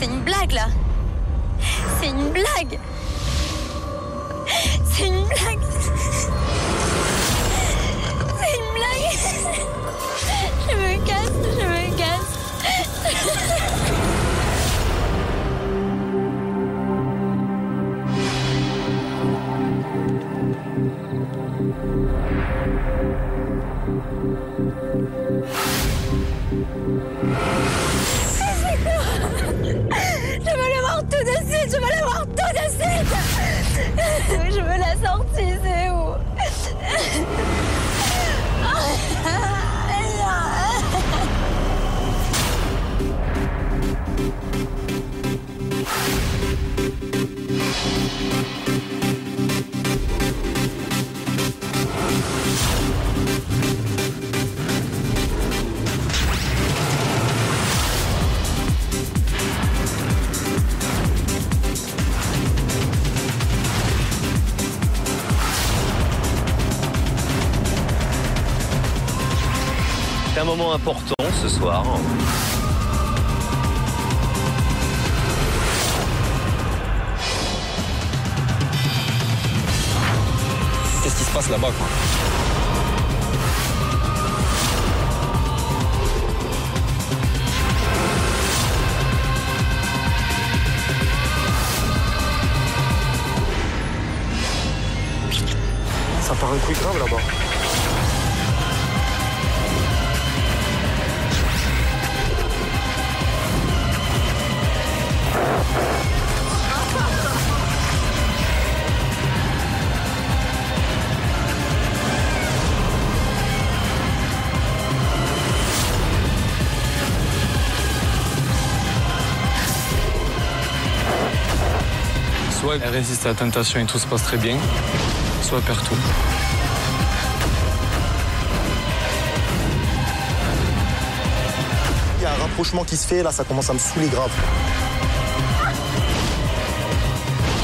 C'est une blague là. C'est une blague. C'est une blague. C'est une blague. Je me casse, je me casse. Je veux le voir tout de suite, je veux le voir tout de suite. Je veux la sortie, c'est où? C'est un moment important ce soir. Qu'est-ce qui se passe là-bas, quoi? Ça part un coup grave là-bas. Soit elle résiste à la tentation et tout se passe très bien, soit elle perd tout. Il y a un rapprochement qui se fait, là ça commence à me saouler grave.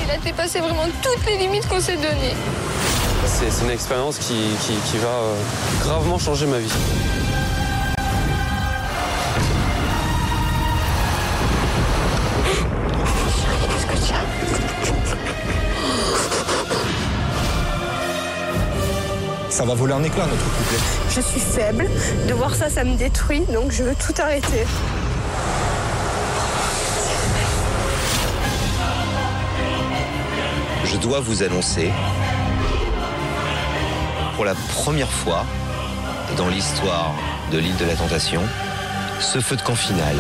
Il a dépassé vraiment toutes les limites qu'on s'est données. C'est une expérience qui va gravement changer ma vie. Ça va voler en éclats notre couplet. Je suis faible, de voir ça, ça me détruit, donc je veux tout arrêter. Je dois vous annoncer, pour la première fois dans l'histoire de l'île de la Tentation, ce feu de camp final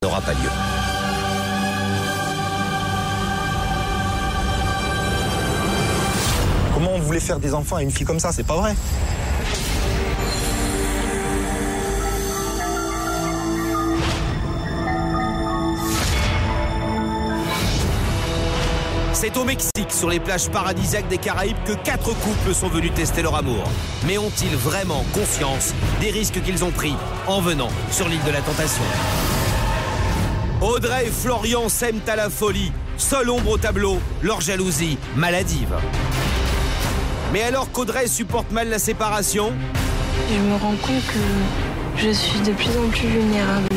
n'aura pas lieu. Comment on voulait faire des enfants à une fille comme ça? C'est pas vrai. C'est au Mexique, sur les plages paradisiaques des Caraïbes, que 4 couples sont venus tester leur amour. Mais ont-ils vraiment conscience des risques qu'ils ont pris en venant sur l'île de la Tentation? Audrey et Florian s'aiment à la folie, seule ombre au tableau, leur jalousie maladive. Mais alors qu'Audrey supporte mal la séparation, Je me rends compte que je suis de plus en plus vulnérable.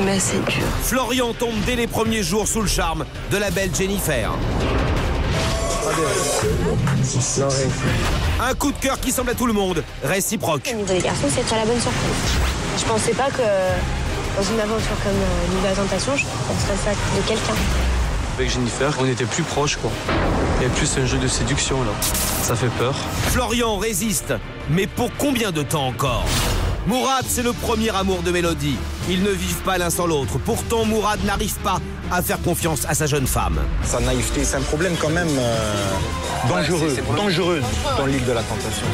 Mais c'est dur. Florian tombe dès les premiers jours sous le charme de la belle Jennifer. Un coup de cœur qui semble à tout le monde réciproque. Au niveau des garçons, c'est déjà la bonne surprise. Je pensais pas que dans une aventure comme l'île de la Tentation, je penserais ça de quelqu'un. Avec Jennifer, on était plus proches, quoi. Il y a plus un jeu de séduction, là. Ça fait peur. Florian résiste, mais pour combien de temps encore? Mourad, c'est le premier amour de Mélodie. Ils ne vivent pas l'un sans l'autre. Pourtant, Mourad n'arrive pas à faire confiance à sa jeune femme. Sa naïveté, c'est un problème quand même dangereux dans l'île de la Tentation.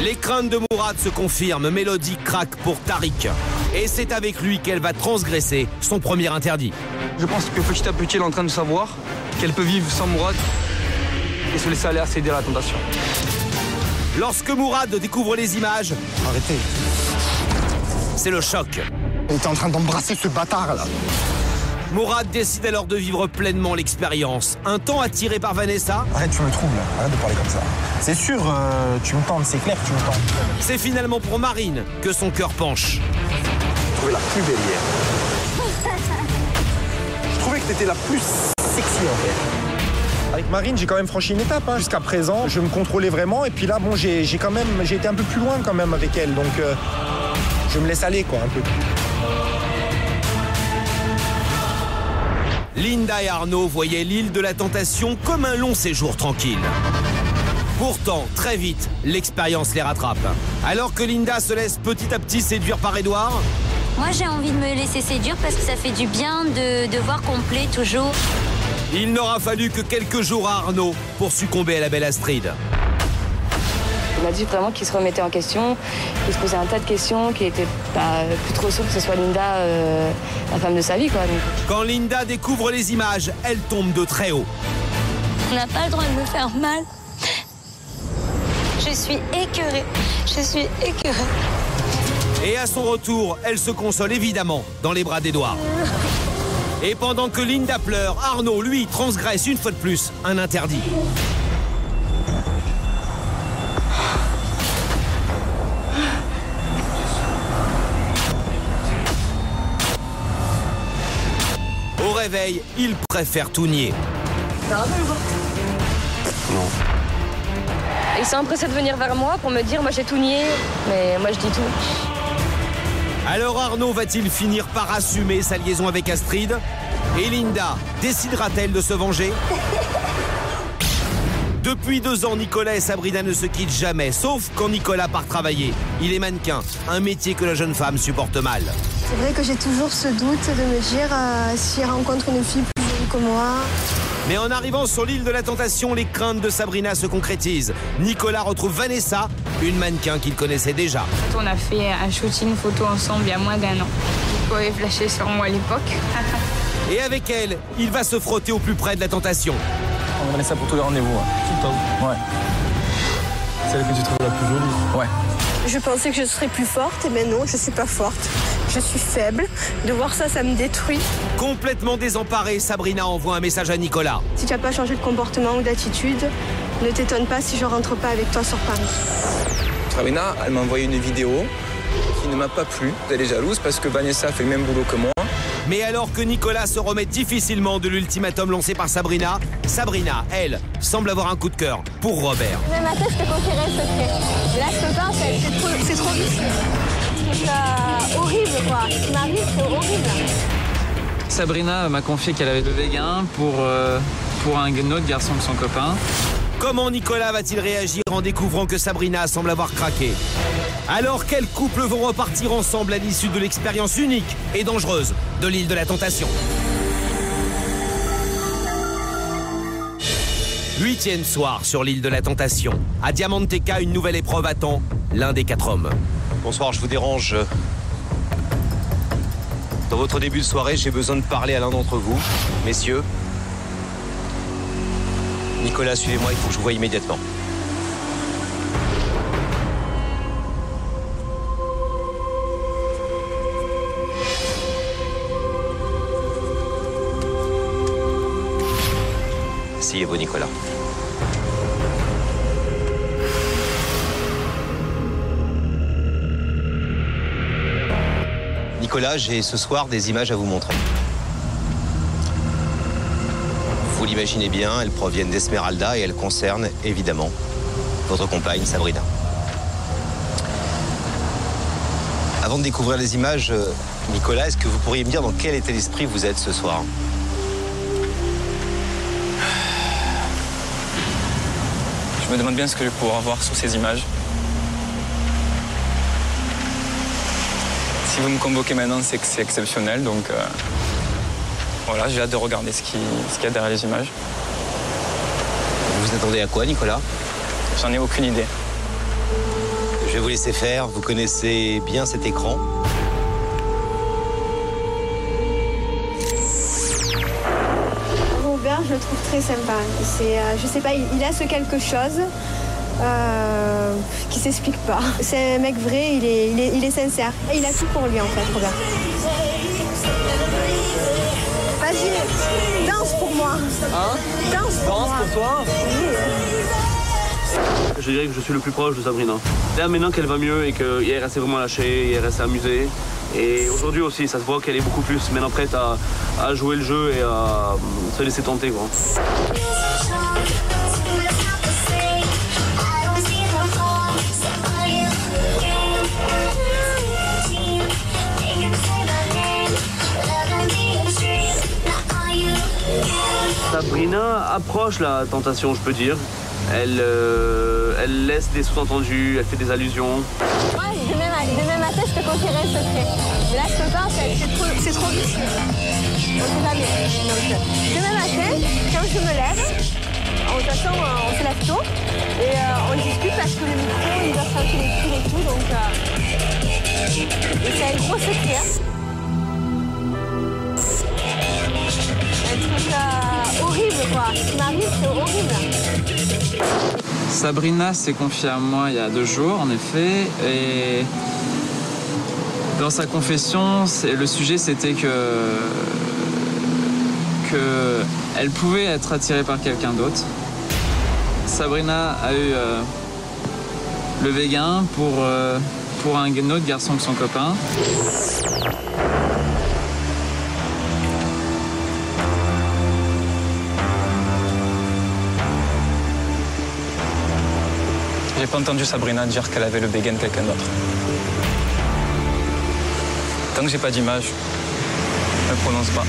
Les craintes de Mourad se confirment. Mélodie craque pour Tariq. Et c'est avec lui qu'elle va transgresser son premier interdit. Je pense que petit à petit, elle est en train de savoir qu'elle peut vivre sans Mourad et se laisser aller à céder à la tentation. Lorsque Mourad découvre les images, Arrêtez. c'est le choc. Elle était en train d'embrasser ce bâtard là. Mourad décide alors de vivre pleinement l'expérience. Un temps attiré par Vanessa. Arrête, tu me troubles, arrête de parler comme ça. C'est sûr, tu me tentes, c'est clair que tu me tentes. C'est finalement pour Marine que son cœur penche. Je trouvais la plus belle hier. Je trouvais que t'étais la plus sexy en fait. Avec Marine, j'ai quand même franchi une étape. Hein. Jusqu'à présent, je me contrôlais vraiment. Et puis là, bon, j'ai été un peu plus loin quand même avec elle. Donc, je me laisse aller, quoi, un peu. Linda et Arnaud voyaient l'île de la Tentation comme un long séjour tranquille. Pourtant, très vite, l'expérience les rattrape. Alors que Linda se laisse petit à petit séduire par Édouard, Moi, j'ai envie de me laisser séduire parce que ça fait du bien de voir qu'on plaît toujours. il n'aura fallu que quelques jours à Arnaud pour succomber à la belle Astrid. Il m'a dit vraiment qu'il se remettait en question, qu'il se posait un tas de questions, qu'il était plus trop sûr que ce soit Linda, la femme de sa vie, quoi. Donc. Quand Linda découvre les images, elle tombe de très haut. On n'a pas le droit de me faire mal. Je suis écœurée. Je suis écœurée. Et à son retour, elle se console évidemment dans les bras d'Édouard. Et pendant que Linda pleure, Arnaud, lui, transgresse une fois de plus un interdit. Au réveil, il préfère tout nier. Il s'est empressé de venir vers moi pour me dire, moi j'ai tout nié, mais moi je dis tout. Alors Arnaud va-t-il finir par assumer sa liaison avec Astrid? Et Linda décidera-t-elle de se venger? Depuis 2 ans, Nicolas et Sabrina ne se quittent jamais, sauf quand Nicolas part travailler. Il est mannequin, un métier que la jeune femme supporte mal. C'est vrai que j'ai toujours ce doute de me dire si je rencontre une fille plus jeune que moi. Mais en arrivant sur l'île de la Tentation, les craintes de Sabrina se concrétisent. Nicolas retrouve Vanessa, une mannequin qu'il connaissait déjà. On a fait un shooting photo ensemble il y a moins d'1 an. Nico avait flashé sur moi à l'époque. Et avec elle, il va se frotter au plus près de la tentation. On va laisser ça pour tous les rendez-vous. Ouais. Celle que tu trouves la plus jolie. Ouais. Je pensais que je serais plus forte, mais non, je suis pas forte. Je suis faible. De voir ça, ça me détruit. Complètement désemparée, Sabrina envoie un message à Nicolas. Si tu n'as pas changé de comportement ou d'attitude, ne t'étonne pas si je rentre pas avec toi sur Paris. Sabrina, elle m'a envoyé une vidéo qui ne m'a pas plu. Elle est jalouse parce que Vanessa fait le même boulot que moi. Mais alors que Nicolas se remet difficilement de l'ultimatum lancé par Sabrina, Sabrina, elle, semble avoir un coup de cœur pour Robert. Même à toi, je te confierai le secret. Là, je peux pas, c'est trop vicieux. C'est horrible, quoi. Ce qui m'arrive, c'est horrible. Sabrina m'a confié qu'elle avait levé gain pour un autre garçon que son copain. Comment Nicolas va-t-il réagir en découvrant que Sabrina semble avoir craqué? Alors quels couples vont repartir ensemble à l'issue de l'expérience unique et dangereuse de l'île de la Tentation? 8e soir sur l'île de la Tentation. À Diamanteca, une nouvelle épreuve attend l'un des 4 hommes. Bonsoir, je vous dérange. Dans votre début de soirée, j'ai besoin de parler à l'un d'entre vous. Messieurs. Nicolas, suivez-moi, il faut que je vous voie immédiatement. Asseyez-vous, Nicolas. Nicolas, j'ai ce soir des images à vous montrer. Vous l'imaginez bien, elles proviennent d'Esmeralda et elles concernent évidemment votre compagne Sabrina. Avant de découvrir les images, Nicolas, est-ce que vous pourriez me dire dans quel état d'esprit vous êtes ce soir? Je me demande bien ce que je vais pouvoir voir sur ces images. Si vous me convoquez maintenant, c'est que c'est exceptionnel, donc voilà, j'ai hâte de regarder ce qu'il y a derrière les images. Vous vous attendez à quoi, Nicolas? J'en ai aucune idée. Je vais vous laisser faire, vous connaissez bien cet écran. Robert, je le trouve très sympa. Je sais pas, il a ce quelque chose qui s'explique pas. C'est un mec vrai, il est sincère. Et il a tout pour lui en fait, Robert. Danse pour moi. Hein? Danse pour moi. Pour toi? Je dirais que je suis le plus proche de Sabrina. Là, maintenant qu'elle va mieux et qu'elle est restée vraiment lâchée, elle est restée amusée. Et aujourd'hui aussi, ça se voit qu'elle est beaucoup plus maintenant prête à jouer le jeu et à se laisser tenter, quoi. Sabrina approche la tentation, je peux dire. Elle laisse des sous-entendus, elle fait des allusions. Moi, demain matin, je te confierai un secret. Mais là, je peux pas, en fait. C'est trop vicieux. On sait jamais. Donc, demain matin, quand je me lève, de toute façon, on se lève tôt et on discute parce que le micro, il doit sentir les fils et tout. Donc, et c'est un gros secret. Un truc horrible, quoi. Ce qui m'arrive, c'est horrible. Sabrina s'est confiée à moi il y a 2 jours, en effet, et dans sa confession, le sujet c'était que elle pouvait être attirée par quelqu'un d'autre. Sabrina a eu le véguin pour un autre garçon que son copain. J'ai pas entendu Sabrina dire qu'elle avait le béguin de quelqu'un d'autre. Tant que j'ai pas d'image, je ne prononce pas.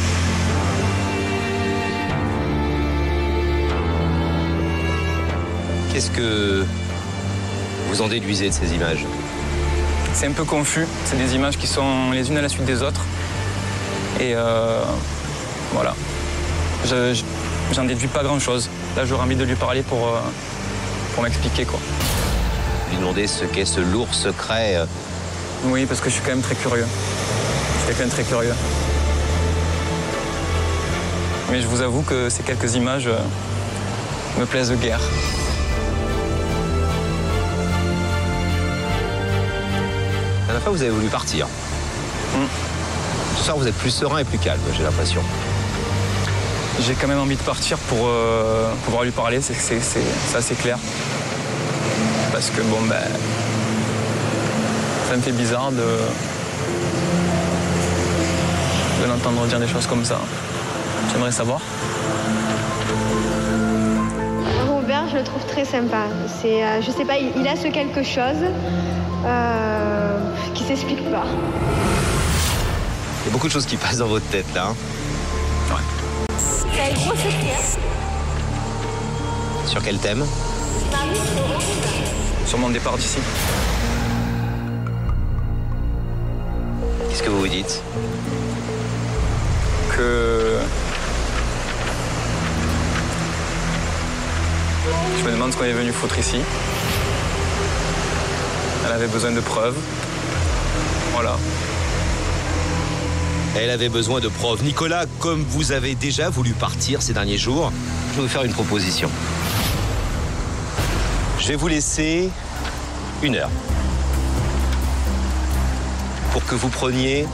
Qu'est-ce que vous en déduisez de ces images? C'est un peu confus. C'est des images qui sont les unes à la suite des autres. Et voilà. J'en déduis pas grand-chose. Là, j'aurais envie de lui parler pour m'expliquer, quoi. Lui demander ce qu'est ce lourd secret. Oui, parce que je suis quand même très curieux. Je suis quelqu'un de très curieux. Mais je vous avoue que ces quelques images me plaisent guère. La dernière fois, vous avez voulu partir. Ce soir, vous êtes plus serein et plus calme, j'ai l'impression. J'ai quand même envie de partir pour pouvoir lui parler, c'est assez clair. Parce que bon, ben, ça me fait bizarre de l'entendre dire des choses comme ça. J'aimerais savoir. Robert, je le trouve très sympa. Je sais pas, il a ce quelque chose qui s'explique pas. Il y a beaucoup de choses qui passent dans votre tête, là. Ouais. C'est un gros secret. Sur quel thème? Sur mon départ d'ici. Qu'est-ce que vous vous dites? Que... Je me demande ce qu'on est venu foutre ici. Elle avait besoin de preuves. Voilà. Elle avait besoin de preuves. Nicolas, comme vous avez déjà voulu partir ces derniers jours, je vais vous faire une proposition. Je vais vous laisser 1 heure pour que vous preniez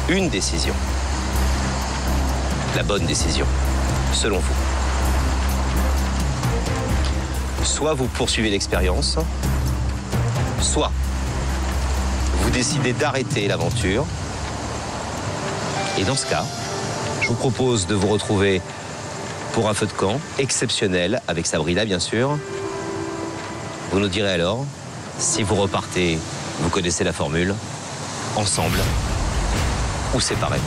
une décision. La bonne décision, selon vous. Soit vous poursuivez l'expérience, soit vous décidez d'arrêter l'aventure. Et dans ce cas, je vous propose de vous retrouver pour un feu de camp exceptionnel avec Sabrina, bien sûr. Vous nous direz alors, si vous repartez, vous connaissez la formule, ensemble ou séparés.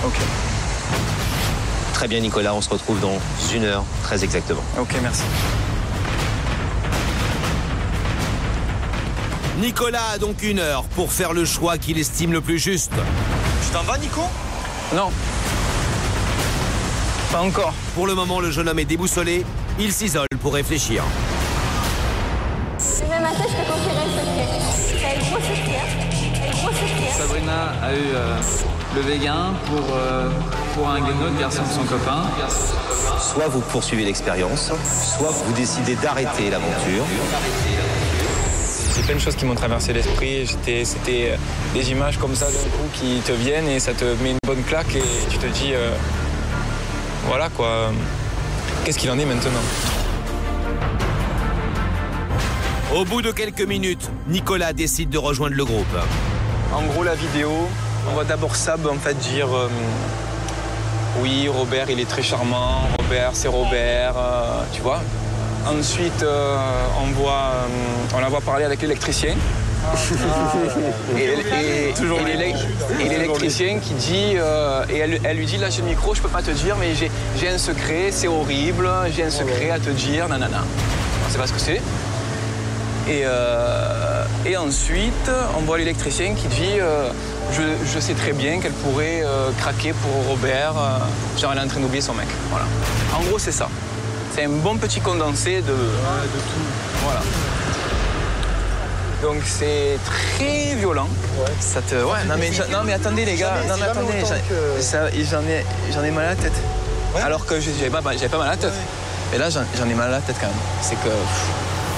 Ok. Très bien, Nicolas, on se retrouve dans 1 heure, très exactement. Ok, merci. Nicolas a donc 1 heure pour faire le choix qu'il estime le plus juste. Tu t'en vas, Nico? Non. Pas encore. Pour le moment, le jeune homme est déboussolé. Il s'isole pour réfléchir. Demain matin, je te confierai un secret. C'est un gros secret. Sabrina a eu le véguin pour un autre garçon que son copain. Soit vous poursuivez l'expérience, soit vous décidez d'arrêter l'aventure. C'est plein de choses qui m'ont traversé l'esprit. C'était des images comme ça d'un coup qui te viennent et ça te met une bonne claque et tu te dis voilà quoi. Qu'est-ce qu'il en est maintenant? Au bout de quelques minutes, Nicolas décide de rejoindre le groupe. En gros, la vidéo, on voit d'abord Sab en fait dire oui, Robert il est très charmant, Robert c'est Robert, tu vois. Ensuite, on la voit parler avec l'électricien. Et l'électricien qui dit, et elle lui dit, là j'ai le micro, je peux pas te dire, mais j'ai un secret, c'est horrible, j'ai un secret à te dire, nanana. On sait pas ce que c'est. Et ensuite, on voit l'électricien qui dit, je sais très bien qu'elle pourrait craquer pour Robert, genre elle est en train d'oublier son mec. Voilà. En gros, c'est ça. C'est un bon petit condensé de tout. Voilà. Donc c'est très violent. Ouais. Ça te... ouais, non mais attendez les gars, non mais attendez, j'en ai mal à la tête. Ouais. Alors que j'avais pas mal à la tête. Ouais. Et là j'en ai mal à la tête quand même. C'est que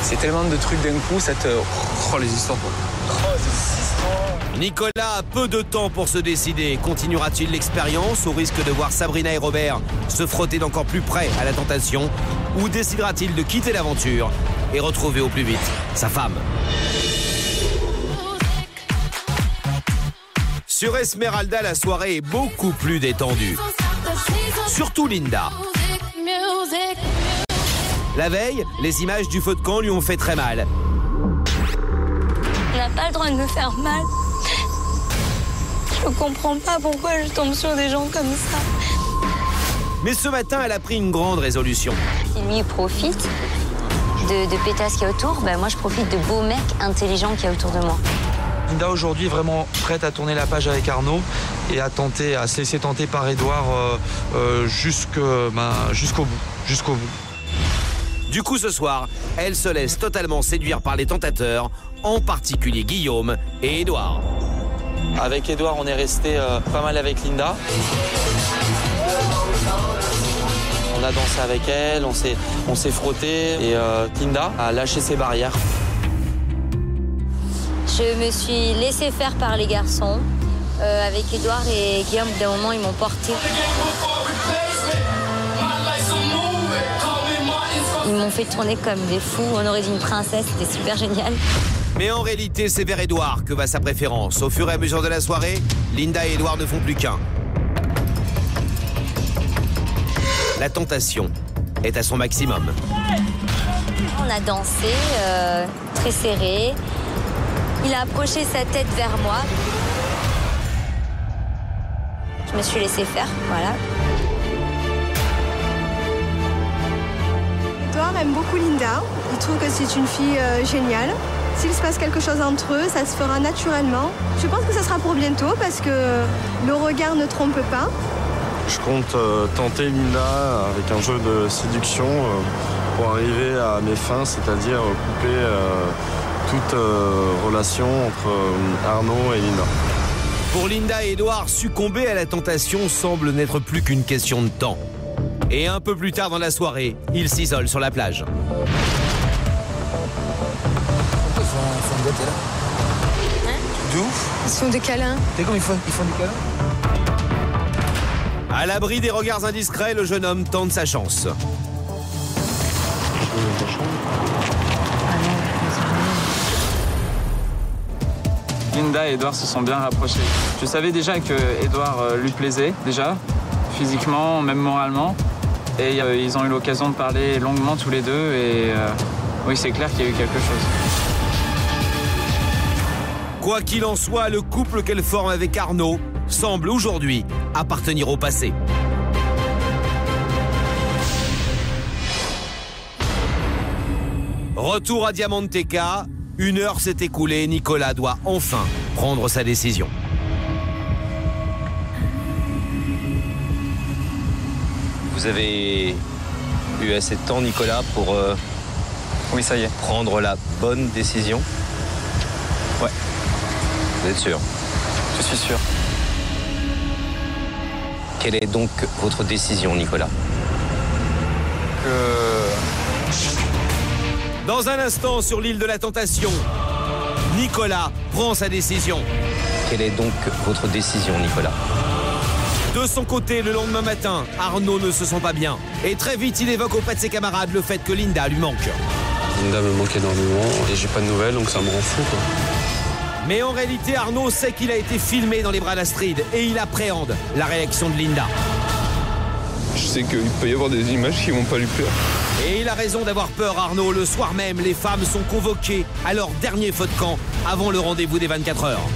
c'est tellement de trucs d'un coup, ça te... Oh les histoires quoi. Oh ces histoires. Nicolas a peu de temps pour se décider. Continuera-t-il l'expérience au risque de voir Sabrina et Robert se frotter d'encore plus près à la tentation, ou décidera-t-il de quitter l'aventure et retrouver au plus vite sa femme? Sur Esmeralda, la soirée est beaucoup plus détendue. Surtout Linda. La veille, les images du feu de camp lui ont fait très mal. On n'a pas le droit de me faire mal. Je comprends pas pourquoi je tombe sur des gens comme ça. Mais ce matin, elle a pris une grande résolution. Si lui profite de pétasses qu'il y a autour, ben moi je profite de beaux mecs intelligents qu'il y a autour de moi. Linda aujourd'hui est vraiment prête à tourner la page avec Arnaud et à se laisser tenter par Edouard jusqu'au bout. Du coup, ce soir, elle se laisse totalement séduire par les tentateurs, en particulier Guillaume et Edouard. Avec Edouard, on est resté pas mal avec Linda. On a dansé avec elle, on s'est frotté et Linda a lâché ses barrières. Je me suis laissée faire par les garçons. Avec Edouard et Guillaume, d'un moment, ils m'ont portée. Ils m'ont fait tourner comme des fous. On aurait dit une princesse, c'était super génial. Mais en réalité, c'est vers Edouard que va sa préférence. Au fur et à mesure de la soirée, Linda et Edouard ne font plus qu'un. La tentation est à son maximum. On a dansé, très serré. Il a approché sa tête vers moi. Je me suis laissée faire, voilà. Edouard aime beaucoup Linda. Il trouve que c'est une fille géniale. S'il se passe quelque chose entre eux, ça se fera naturellement. Je pense que ça sera pour bientôt parce que le regard ne trompe pas. Je compte tenter Linda avec un jeu de séduction pour arriver à mes fins, c'est-à-dire couper toute relation entre Arnaud et Linda. Pour Linda et Edouard, succomber à la tentation semble n'être plus qu'une question de temps. Et un peu plus tard dans la soirée, ils s'isolent sur la plage. Pourquoi ils font une gâteau là? Hein? De ouf. Ils se font des câlins. T'es comme ils font des câlins? À l'abri des regards indiscrets, le jeune homme tente sa chance. Linda et Edouard se sont bien rapprochés. Je savais déjà que Edouard lui plaisait, déjà, physiquement, même moralement. Et ils ont eu l'occasion de parler longuement tous les deux et oui, c'est clair qu'il y a eu quelque chose. Quoi qu'il en soit, le couple qu'elle forme avec Arnaud semble aujourd'hui appartenir au passé. Retour à Diamanteca. 1 heure s'est écoulée, Nicolas doit enfin prendre sa décision. Vous avez eu assez de temps, Nicolas, pour oui, ça y est. Prendre la bonne décision? Ouais. Vous êtes sûr? Je suis sûr. Quelle est donc votre décision, Nicolas? Dans un instant, sur l'île de la Tentation, Nicolas prend sa décision. Quelle est donc votre décision, Nicolas? De son côté, le lendemain matin, Arnaud ne se sent pas bien. Et très vite, il évoque auprès de ses camarades le fait que Linda lui manque. Linda me manque énormément et j'ai pas de nouvelles, donc ça me rend fou, quoi. Mais en réalité, Arnaud sait qu'il a été filmé dans les bras d'Astrid et il appréhende la réaction de Linda. Je sais qu'il peut y avoir des images qui vont pas lui plaire. Et il a raison d'avoir peur, Arnaud. Le soir même, les femmes sont convoquées à leur dernier feu de camp avant le rendez-vous des 24 heures.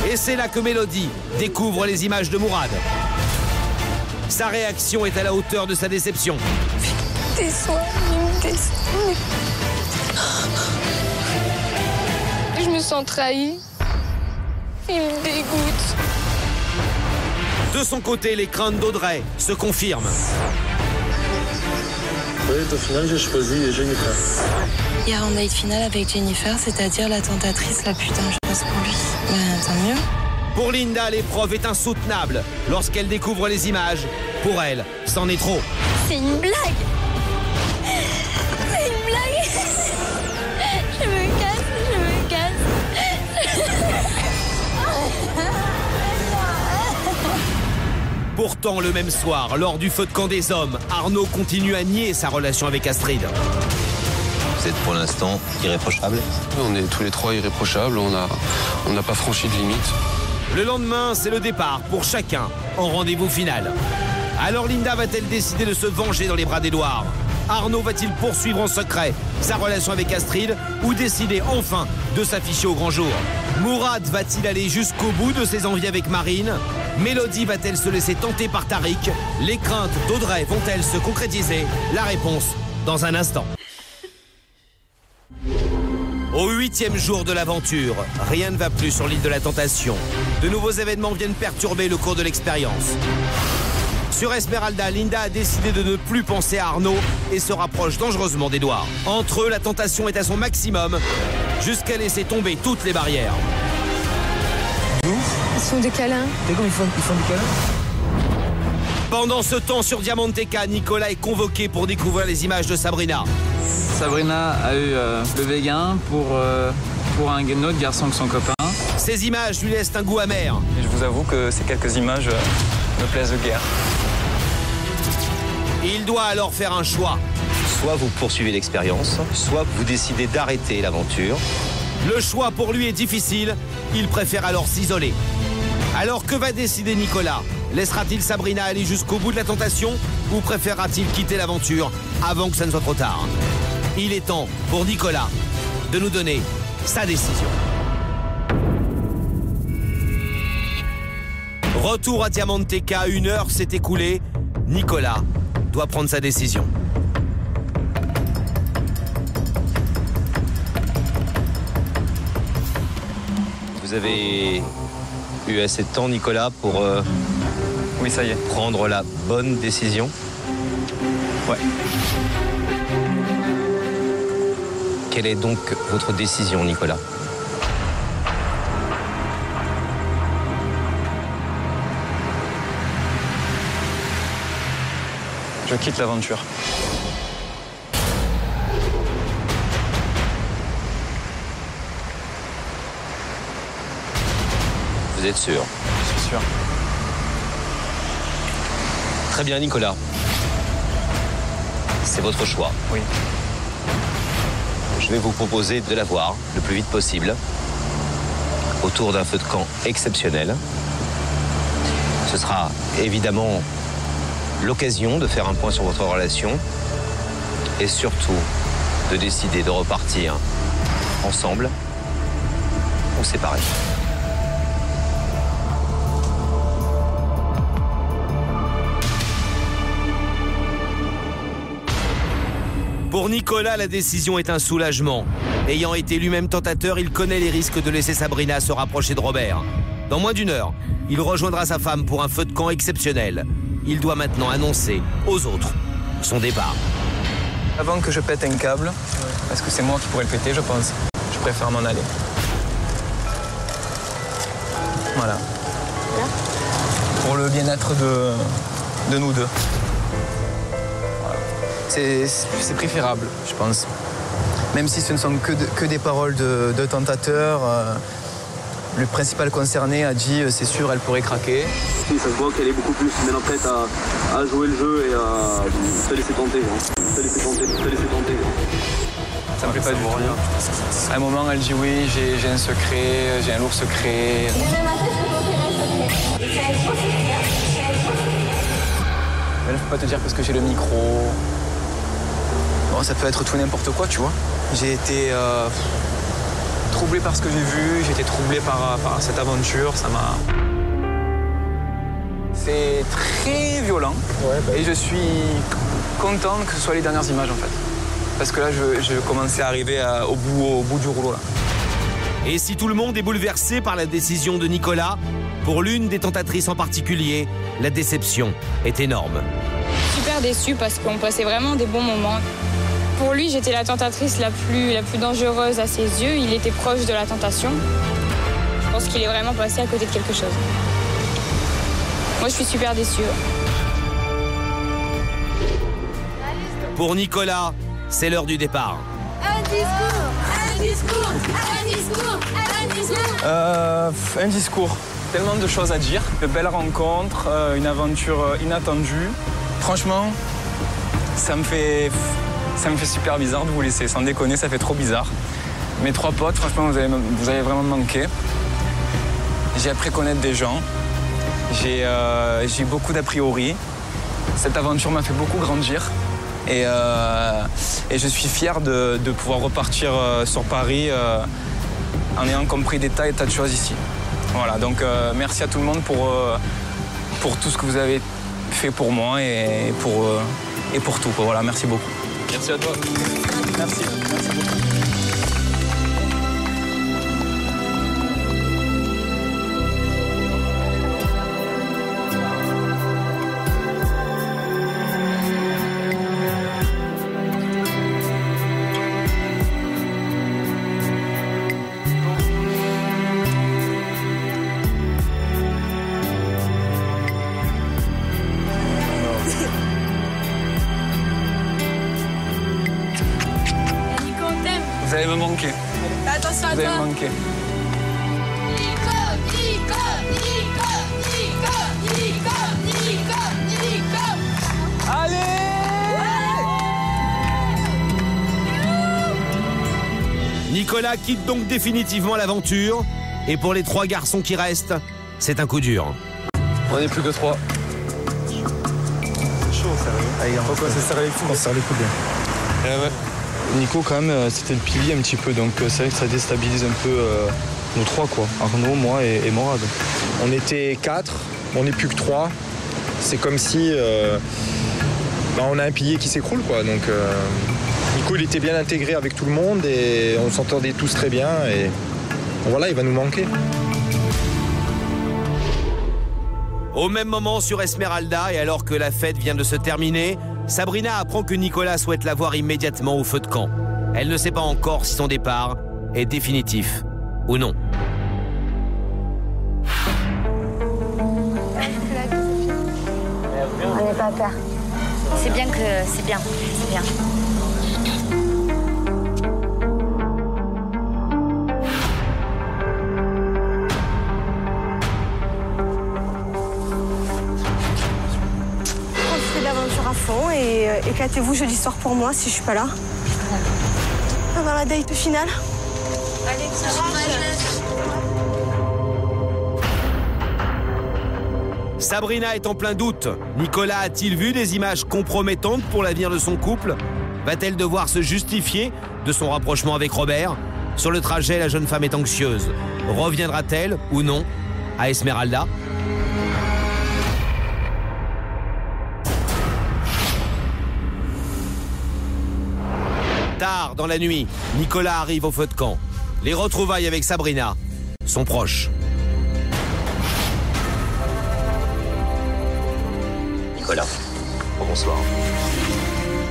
Et c'est là que Mélodie découvre les images de Mourad. Sa réaction est à la hauteur de sa déception. Il me déçoit. Je me sens trahie. Il me dégoûte. De son côté, les craintes d'Audrey se confirment. Oui, au final, j'ai choisi Jennifer. Hier en date finale avec Jennifer, c'est-à-dire la tentatrice la plus dangereuse pour lui. Ben, tant mieux. Pour Linda, l'épreuve est insoutenable. Lorsqu'elle découvre les images, pour elle, c'en est trop. C'est une blague. C'est une blague. Je me casse. Pourtant, le même soir, lors du feu de camp des hommes, Arnaud continue à nier sa relation avec Astrid. Vous êtes pour l'instant irréprochable? On est tous les trois irréprochables, on n'a pas franchi de limite. Le lendemain, c'est le départ pour chacun en rendez-vous final. Alors Linda va-t-elle décider de se venger dans les bras d'Édouard? Arnaud va-t-il poursuivre en secret sa relation avec Astrid ou décider enfin de s'afficher au grand jour? Mourad va-t-il aller jusqu'au bout de ses envies avec Marine? Mélodie va-t-elle se laisser tenter par Tariq? Les craintes d'Audrey vont-elles se concrétiser? La réponse dans un instant. Au 8e jour de l'aventure, rien ne va plus sur l'île de la Tentation. De nouveaux événements viennent perturber le cours de l'expérience. Sur Esmeralda, Linda a décidé de ne plus penser à Arnaud et se rapproche dangereusement d'Édouard. Entre eux, la tentation est à son maximum, jusqu'à laisser tomber toutes les barrières. Ils font des câlins. T'es comme ils font des câlins? Pendant ce temps, sur Diamanteca, Nicolas est convoqué pour découvrir les images de Sabrina. Sabrina a eu le véguin pour un autre garçon que son copain. Ces images lui laissent un goût amer. Et je vous avoue que ces quelques images me plaisent de guerre. Il doit alors faire un choix. Soit vous poursuivez l'expérience, soit vous décidez d'arrêter l'aventure. Le choix pour lui est difficile, il préfère alors s'isoler. Alors que va décider Nicolas? Laissera-t-il Sabrina aller jusqu'au bout de la tentation ou préférera-t-il quitter l'aventure avant que ça ne soit trop tard? Il est temps pour Nicolas de nous donner sa décision. Retour à Diamanteca, 1 heure s'est écoulée. Nicolas doit prendre sa décision. Vous avez eu assez de temps, Nicolas, pour oui, ça y est, prendre la bonne décision? Ouais. Quelle est donc votre décision, Nicolas? Je quitte l'aventure. Vous êtes sûr? Je suis sûr. Très bien, Nicolas. C'est votre choix. Oui. Je vais vous proposer de la voir le plus vite possible autour d'un feu de camp exceptionnel. Ce sera évidemment l'occasion de faire un point sur votre relation et surtout de décider de repartir ensemble ou séparés. Pour Nicolas, la décision est un soulagement. Ayant été lui-même tentateur, il connaît les risques de laisser Sabrina se rapprocher de Robert. Dans moins d'1 heure, il rejoindra sa femme pour un feu de camp exceptionnel. Il doit maintenant annoncer aux autres son départ. Avant que je pète un câble, parce que c'est moi qui pourrais le péter, je pense, je préfère m'en aller. Voilà. Pour le bien-être de nous deux. C'est préférable, je pense. Même si ce ne sont que des paroles de tentateurs, Le principal concerné a dit c'est sûr, elle pourrait craquer. Oui, ça se voit qu'elle est beaucoup plus maintenant prête à jouer le jeu et à se laisser tenter. Se laisser tenter. Ça me plaît pas du tout. À un moment, elle dit oui, j'ai un secret, j'ai un lourd secret. Elle ne peut pas te dire parce que j'ai le micro. Bon, ça peut être tout n'importe quoi, tu vois. J'ai été troublé par ce que j'ai vu, j'ai été troublé par cette aventure, ça m'a... C'est très violent et je suis content que ce soit les dernières images en fait. Parce que là, je commençais à arriver au bout du rouleau là. Et si tout le monde est bouleversé par la décision de Nicolas, pour l'une des tentatrices en particulier, la déception est énorme. Super déçue parce qu'on passait vraiment des bons moments. Pour lui, j'étais la tentatrice la plus dangereuse à ses yeux. Il était proche de la tentation. Je pense qu'il est vraiment passé à côté de quelque chose. Moi, je suis super déçue. Pour Nicolas, c'est l'heure du départ. Un discours. Tellement de choses à dire. De belles rencontres, une aventure inattendue. Franchement, ça me fait super bizarre de vous laisser. Sans déconner, ça fait trop bizarre. Mes 3 potes, franchement, vous avez vraiment manqué. J'ai appris à connaître des gens. J'ai beaucoup d'a priori. Cette aventure m'a fait beaucoup grandir. Et je suis fier de pouvoir repartir sur Paris en ayant compris des tas et tas de choses ici. Voilà, donc merci à tout le monde pour tout ce que vous avez fait pour moi et pour tout. Voilà, merci beaucoup. Merci à toi. Merci beaucoup. Vous allez me manquer. Attention à Vous allez me toi. manquer. Allez! Nicolas quitte donc définitivement l'aventure. Et pour les 3 garçons qui restent, c'est un coup dur. On n'est plus que 3. C'est chaud, sérieux. Allez, pourquoi c'est serré les coudes? On serre les coudes bien. Ouais. Nico, quand même, c'était le pilier un petit peu, donc c'est vrai que ça déstabilise un peu nos 3, quoi. Arnaud, moi et Morad. On était 4, on n'est plus que 3. C'est comme si on a un pilier qui s'écroule, quoi. Donc Nico, il était bien intégré avec tout le monde et on s'entendait tous très bien. Et voilà, il va nous manquer. Au même moment sur Esmeralda, et alors que la fête vient de se terminer, Sabrina apprend que Nicolas souhaite la voir immédiatement au feu de camp. Elle ne sait pas encore si son départ est définitif ou non. On n'est pas peur. C'est bien. Profitez de l'aventure à fond et éclatez-vous jeudi soir pour moi si je suis pas là. Avant la date finale. Allez, Sabrina est en plein doute. Nicolas a-t-il vu des images compromettantes pour l'avenir de son couple? Va-t-elle devoir se justifier de son rapprochement avec Robert? Sur le trajet, la jeune femme est anxieuse. Reviendra-t-elle ou non à Esmeralda? Tard dans la nuit, Nicolas arrive au feu de camp. Les retrouvailles avec Sabrina sont proches. Nicolas, bonsoir.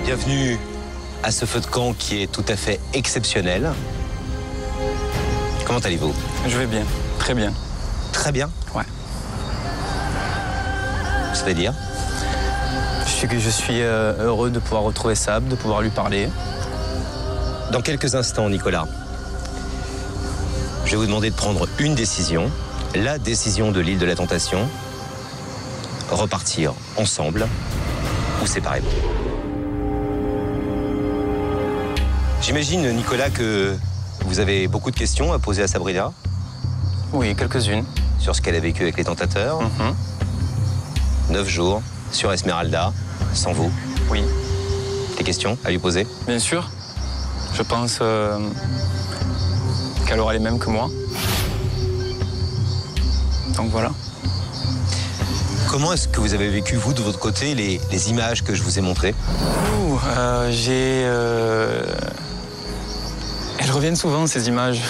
Bienvenue à ce feu de camp qui est tout à fait exceptionnel. Comment allez-vous? Je vais bien, très bien. Très bien? Ouais. C'est-à-dire? Je suis heureux de pouvoir retrouver Sab, de pouvoir lui parler. Dans quelques instants, Nicolas, Je vais vous demander de prendre une décision, la décision de l'île de la Tentation. Repartir ensemble ou séparément. J'imagine, Nicolas, que vous avez beaucoup de questions à poser à Sabrina. Oui, quelques-unes. Sur ce qu'elle a vécu avec les tentateurs. 9 jours sur Esmeralda, sans vous. Oui. Des questions à lui poser? Bien sûr. Je pense qu'elle aura les mêmes que moi. Donc voilà. Comment est-ce que vous avez vécu, vous, de votre côté, les images que je vous ai montrées? Elles reviennent souvent, ces images.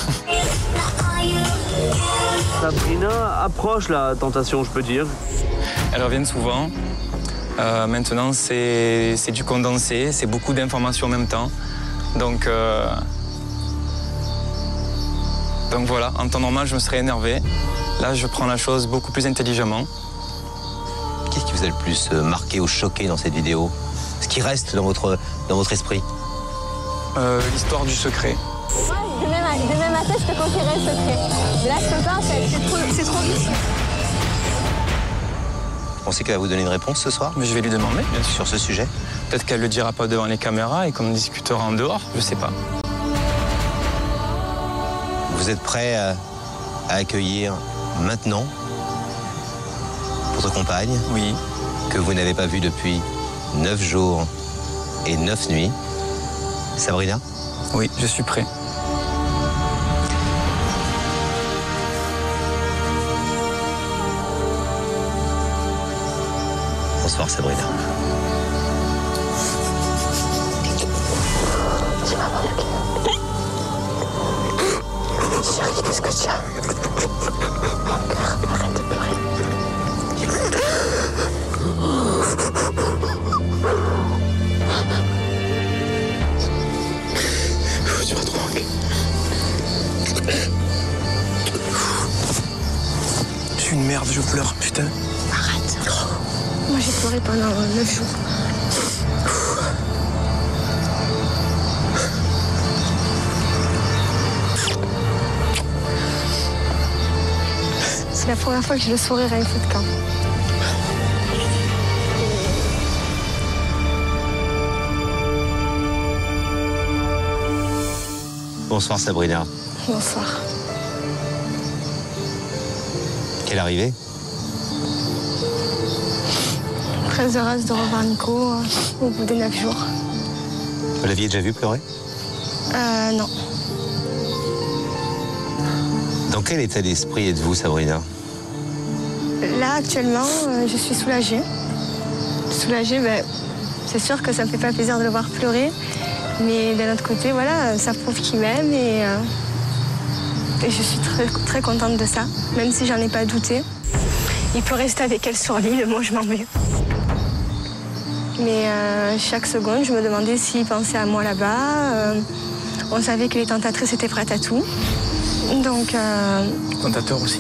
Sabrina approche la tentation, je peux dire. Elles reviennent souvent. Maintenant, c'est du condensé, c'est beaucoup d'informations en même temps. Donc voilà, en temps normal, je me serais énervé. Là, je prends la chose beaucoup plus intelligemment. Qu'est-ce qui vous a le plus marqué ou choqué dans cette vidéo? Ce qui reste dans votre esprit? L'histoire du secret. Demain matin, je te confierai le secret. Mais là, je peux pas, c'est trop vicieux. Vous pensez qu'elle va vous donner une réponse ce soir? Mais je vais lui demander, bien sûr. Sur ce sujet? Peut-être qu'elle le dira pas devant les caméras et qu'on discutera en dehors, je sais pas. Vous êtes prêt à accueillir maintenant votre compagne? Oui. Que vous n'avez pas vue depuis 9 jours et 9 nuits. Sabrina? Oui, je suis prêt. Bonsoir, Sabrina. Tu vas manquer. Chérie, qu'est-ce que tu as? Mon cœur, arrête de pleurer. Tu vas trop manquer. Je suis une merde, je pleure, putain. Arrête. Moi, j'ai pleuré pendant 9 jours. C'est la première fois que j'ai le sourire à une feu de camp. Bonsoir, Sabrina. Bonsoir. Quelle arrivée? Très heureuse de revoir Nico au bout des 9 jours. Vous l'aviez déjà vu pleurer? Non. Dans quel état d'esprit êtes-vous, Sabrina? Là, actuellement, je suis soulagée. Soulagée, c'est sûr que ça me fait pas plaisir de le voir pleurer. Mais d'un autre côté, voilà, ça prouve qu'il m'aime et je suis très, très contente de ça, même si j'en ai pas douté. Il peut rester avec elle sur l'île, moi je m'en vais. Mais chaque seconde, je me demandais s'il pensait à moi là-bas. On savait que les tentatrices étaient prêtes à tout. Donc... Tentateur aussi?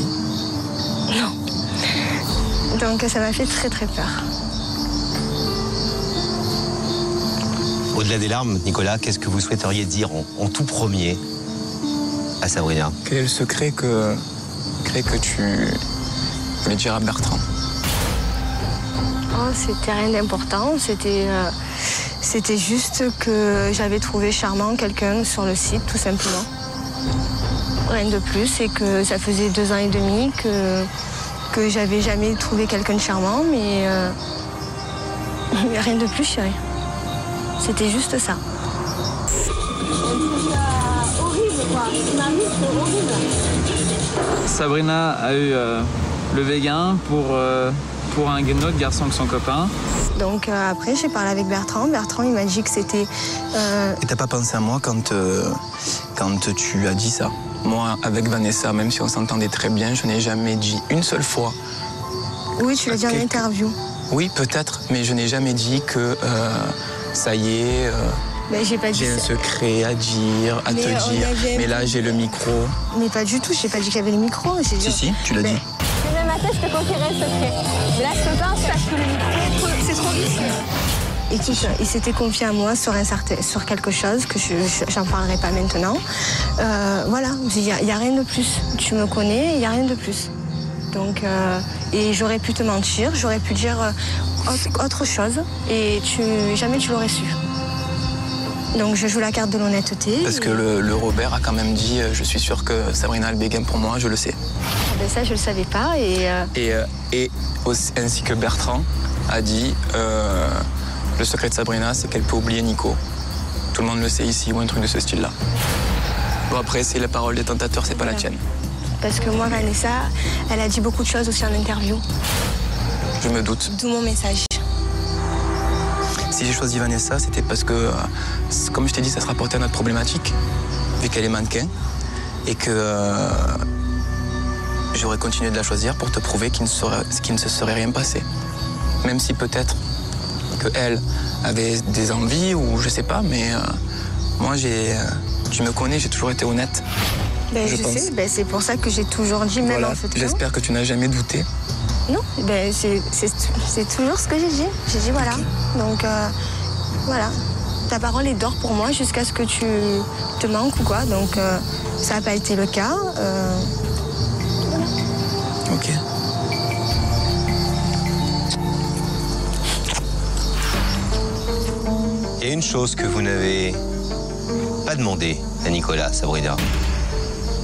Non. Donc ça m'a fait très très peur. Au-delà des larmes, Nicolas, qu'est-ce que vous souhaiteriez dire en tout premier à Sabrina? Quel est le secret que tu voulais dire à Bertrand? Oh, c'était rien d'important. C'était juste que j'avais trouvé charmant quelqu'un sur le site, tout simplement. Rien de plus, et que ça faisait 2 ans et demi que j'avais jamais trouvé quelqu'un de charmant, mais rien de plus, chérie. C'était juste ça. Horrible, quoi. C'est horrible. Sabrina a eu le vegan pour un autre garçon que son copain. Donc après, j'ai parlé avec Bertrand. Bertrand, il m'a dit que c'était... Et t'as pas pensé à moi quand tu as dit ça? Moi, avec Vanessa, même si on s'entendait très bien, je n'ai jamais dit une seule fois. Oui, tu l'as dit en interview. Oui, peut-être, mais je n'ai jamais dit que ça y est, j'ai pas dit j'ai un secret à dire, à te dire, mais là j'ai le micro. Mais pas du tout, j'ai pas dit qu'il y avait le micro. Si, tu l'as dit. Demain matin, je te confierai le secret. Mais là, je peux pas parce que le micro, c'est trop vicieux. Écoute, il s'était confié à moi sur quelque chose que j'en parlerai pas maintenant. Voilà, il n'y a rien de plus. Tu me connais, il n'y a rien de plus. Donc, et j'aurais pu te mentir, j'aurais pu dire autre chose et jamais tu l'aurais su. Donc je joue la carte de l'honnêteté. Parce que le Robert a quand même dit je suis sûr que Sabrina a le béguin pour moi, je le sais. Ah ben ça, je le savais pas. Et aussi, ainsi que Bertrand a dit le secret de Sabrina, c'est qu'elle peut oublier Nico. Tout le monde le sait ici, ou un truc de ce style-là. Bon, après, c'est la parole des tentateurs, c'est pas la tienne. Parce que moi, Vanessa, elle a dit beaucoup de choses aussi en interview. Je me doute. D'où mon message. Si j'ai choisi Vanessa, c'était parce que, comme je t'ai dit, ça se rapportait à notre problématique, vu qu'elle est mannequin, et que j'aurais continué de la choisir pour te prouver qu'il ne se serait rien passé. Même si peut-être qu'elle avait des envies, ou je sais pas, mais moi, tu me connais, j'ai toujours été honnête. Ben, je sais, ben, c'est pour ça que j'ai toujours dit, même voilà, en fait. J'espère que tu n'as jamais douté. Non, ben, c'est toujours ce que j'ai dit. J'ai dit voilà. Donc voilà. Ta parole est d'or pour moi jusqu'à ce que tu te manques ou quoi. Donc ça n'a pas été le cas. Voilà. Ok. Il y a une chose que vous n'avez pas demandé à Nicolas, Sabrina.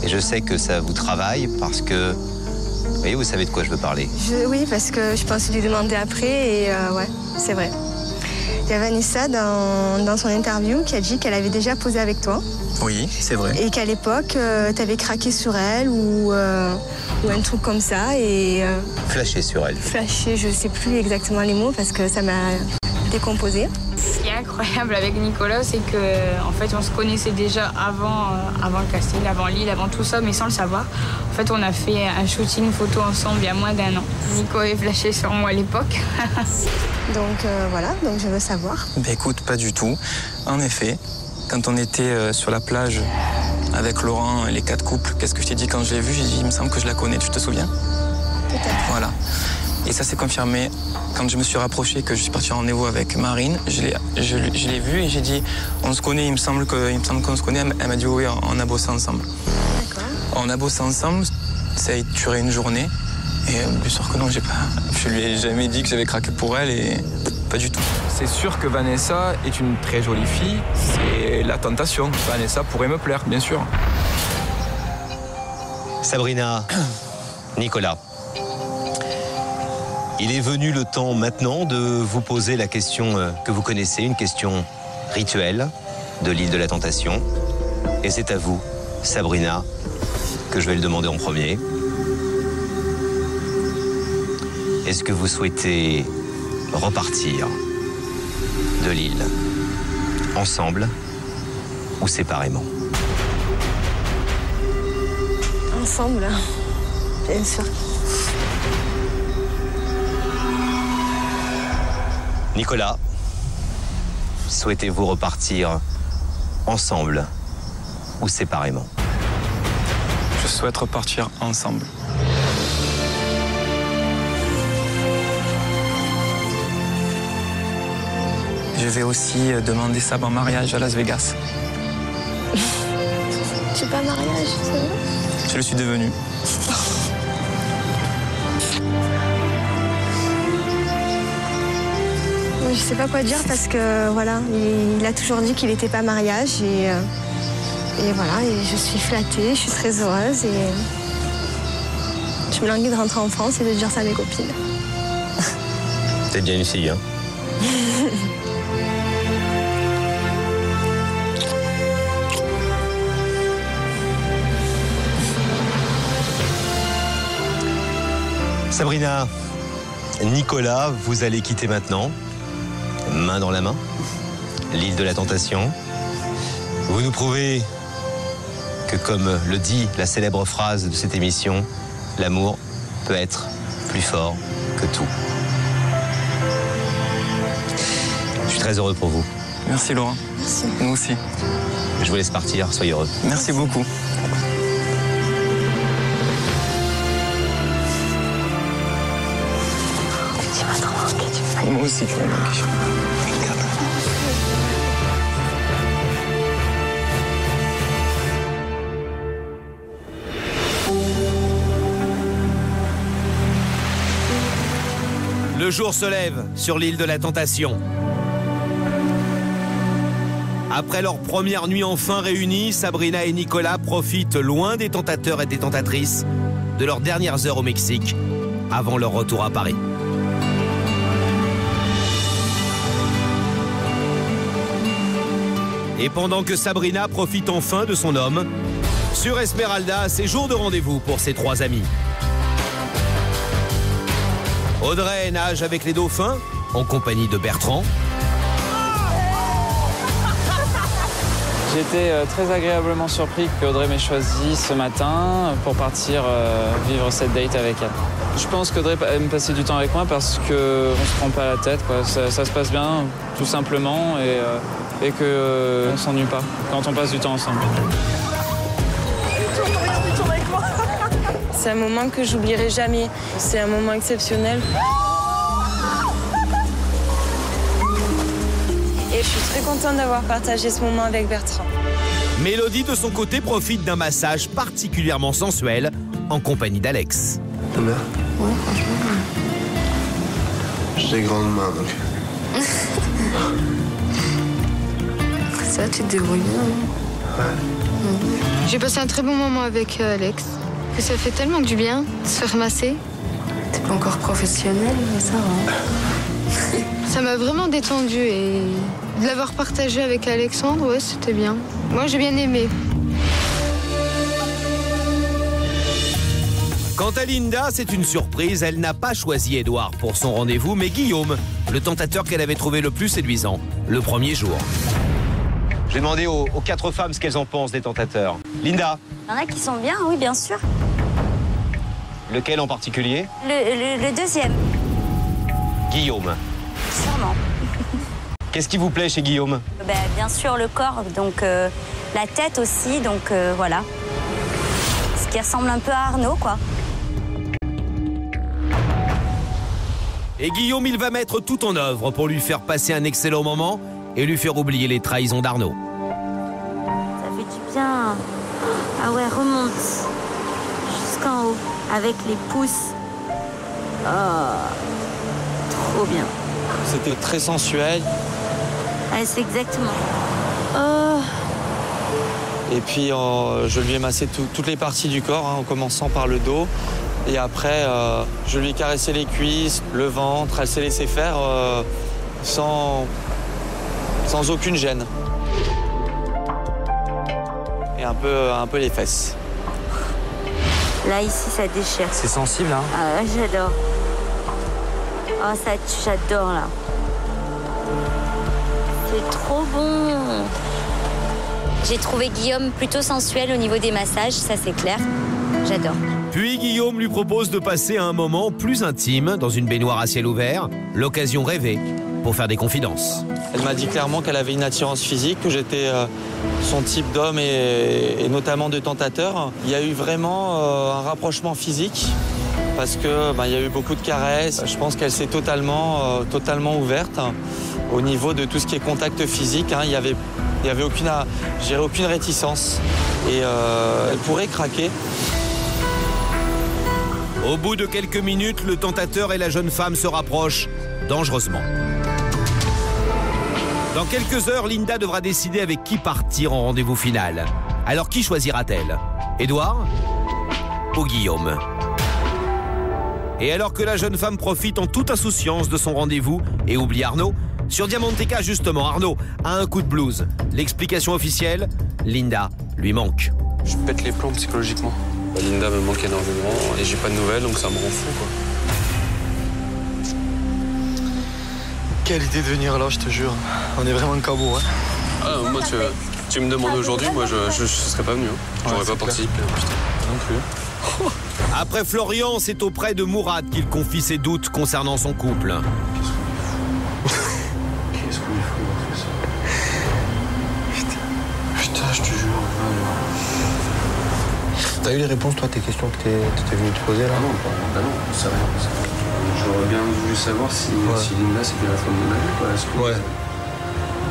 Et je sais que ça vous travaille parce que, vous voyez, vous savez de quoi je veux parler. Oui, parce que je pense lui demander après et ouais, c'est vrai. Il y a Vanessa dans son interview qui a dit qu'elle avait déjà posé avec toi. Oui, c'est vrai. Et qu'à l'époque, tu avais craqué sur elle ou un truc comme ça et... Flashé sur elle. Flashé, je sais plus exactement les mots parce que ça m'a décomposé. Ce qui est incroyable avec Nicolas, c'est qu'en fait, on se connaissait déjà avant le casting, avant Lille, avant tout ça, mais sans le savoir. En fait, on a fait un shooting photo ensemble il y a moins d'1 an. Nico avait flashé sur moi à l'époque. Donc voilà, donc je veux savoir. Ben écoute, pas du tout. En effet, quand on était sur la plage avec Laurent et les 4 couples, qu'est-ce que je t'ai dit quand je l'ai vu? J'ai dit, il me semble que je la connais, tu te souviens? Peut-être. Voilà. Et ça s'est confirmé quand je me suis rapproché, que je suis parti en rendez-vous avec Marine. Je l'ai vue et j'ai dit, on se connaît, il me semble qu'on se connaît. Elle m'a dit, oui, on a bossé ensemble. D'accord. On a bossé ensemble, ça a duré une journée. Et bien sûr que non, je lui ai jamais dit que j'avais craqué pour elle et pas du tout. C'est sûr que Vanessa est une très jolie fille, c'est la tentation. Vanessa pourrait me plaire, bien sûr. Sabrina, Nicolas, il est venu le temps maintenant de vous poser la question que vous connaissez, une question rituelle de l'île de la Tentation. Et c'est à vous, Sabrina, que je vais le demander en premier. Est-ce que vous souhaitez repartir de l'île ensemble ou séparément? Ensemble, bien sûr. Nicolas, souhaitez-vous repartir ensemble ou séparément? Je souhaite repartir ensemble. Je vais aussi demander Sab en mariage à Las Vegas. Tu es pas mariage, c'est vrai? Je le suis devenu. Je sais pas quoi dire parce que voilà, il a toujours dit qu'il n'était pas mariage et voilà, et je suis flattée, je suis très heureuse et je me languis de rentrer en France et de dire ça à mes copines. T'es bien une fille, hein? Sabrina, Nicolas, vous allez quitter maintenant, main dans la main, l'île de la Tentation. Vous nous prouvez que, comme le dit la célèbre phrase de cette émission, l'amour peut être plus fort que tout. Je suis très heureux pour vous. Merci Laurent. Merci. Nous aussi. Je vous laisse partir, soyez heureux. Merci beaucoup. Tu m'as trop manqué, tu m'as. Moi aussi, tu m'as manqué. Le jour se lève sur l'île de la Tentation. Après leur première nuit enfin réunie, Sabrina et Nicolas profitent loin des tentateurs et des tentatrices de leurs dernières heures au Mexique avant leur retour à Paris. Et pendant que Sabrina profite enfin de son homme, sur Esmeralda, c'est jour de rendez-vous pour ses 3 amis. Audrey nage avec les dauphins en compagnie de Bertrand. J'ai été très agréablement surpris qu'Audrey m'ait choisi ce matin pour partir vivre cette date avec elle. Je pense qu'Audrey aime passer du temps avec moi parce qu'on ne se prend pas la tête, quoi. Ça se passe bien, tout simplement, et qu'on ne s'ennuie pas quand on passe du temps ensemble. C'est un moment que j'oublierai jamais. C'est un moment exceptionnel. Et je suis très contente d'avoir partagé ce moment avec Bertrand. Mélodie, de son côté, profite d'un massage particulièrement sensuel en compagnie d'Alex. Ta mère ? Ouais, franchement. J'ai des grandes mains, donc. Ça, tu te débrouilles bien. Ouais. J'ai passé un très bon moment avec Alex. Que ça fait tellement du bien de se faire masser. T'es pas encore professionnel, mais ça va. Ça m'a vraiment détendue et de l'avoir partagé avec Alexandre, ouais, c'était bien. Moi, j'ai bien aimé. Quant à Linda, c'est une surprise. Elle n'a pas choisi Édouard pour son rendez-vous, mais Guillaume, le tentateur qu'elle avait trouvé le plus séduisant le premier jour. Je vais demander aux 4 femmes ce qu'elles en pensent des tentateurs. Linda. Il y en a qui sont bien, oui, bien sûr. Lequel en particulier? Le deuxième. Guillaume. Sûrement. Qu'est-ce qui vous plaît chez Guillaume? Bien sûr, le corps, donc la tête aussi, donc voilà. Ce qui ressemble un peu à Arnaud, quoi. Et Guillaume, il va mettre tout en œuvre pour lui faire passer un excellent moment et lui faire oublier les trahisons d'Arnaud. Ça fait du bien. Ah ouais, remonte jusqu'en haut avec les pouces. Oh, trop bien. C'était très sensuel. Ouais, c'est exactement. Oh. Et puis je lui ai massé toutes les parties du corps, en commençant par le dos. Et après, je lui ai caressé les cuisses, le ventre. Elle s'est laissée faire sans aucune gêne. Et un peu les fesses. Là, ici, ça déchire. C'est sensible, hein? Ah, j'adore. Oh, ça tue, j'adore, là. C'est trop bon. J'ai trouvé Guillaume plutôt sensuel au niveau des massages, ça c'est clair. J'adore. Puis Guillaume lui propose de passer un moment plus intime dans une baignoire à ciel ouvert, l'occasion rêvée pour faire des confidences. Elle m'a dit clairement qu'elle avait une attirance physique, que j'étais son type d'homme et notamment de tentateur. Il y a eu vraiment un rapprochement physique parce que il y a eu beaucoup de caresses. Je pense qu'elle s'est totalement ouverte au niveau de tout ce qui est contact physique. Il y avait aucune réticence et elle pourrait craquer. Au bout de quelques minutes, le tentateur et la jeune femme se rapprochent dangereusement. Dans quelques heures, Linda devra décider avec qui partir en rendez-vous final. Alors qui choisira-t-elle? Édouard ou Guillaume? Et alors que la jeune femme profite en toute insouciance de son rendez-vous et oublie Arnaud, sur Diamanteca justement, Arnaud a un coup de blues. L'explication officielle, Linda lui manque. Je pète les plombs psychologiquement. Linda me manque énormément et j'ai pas de nouvelles, donc ça me rend fou, quoi. Quelle idée de venir là, je te jure. On est vraiment cabot, hein. Ah, moi, tu me demandes aujourd'hui, moi je serais pas venu. Hein. J'aurais pas participé. Putain. Non plus. Après Florian, c'est auprès de Mourad qu'il confie ses doutes concernant son couple. Qu'est-ce qu'on lui fout dans tout ça? Putain, je te jure. T'as eu les réponses, toi, tes questions que t'étais venu te poser, là? Non, c'est rien. J'aurais bien voulu savoir si Linda, c'est bien la femme de ma vie, quoi.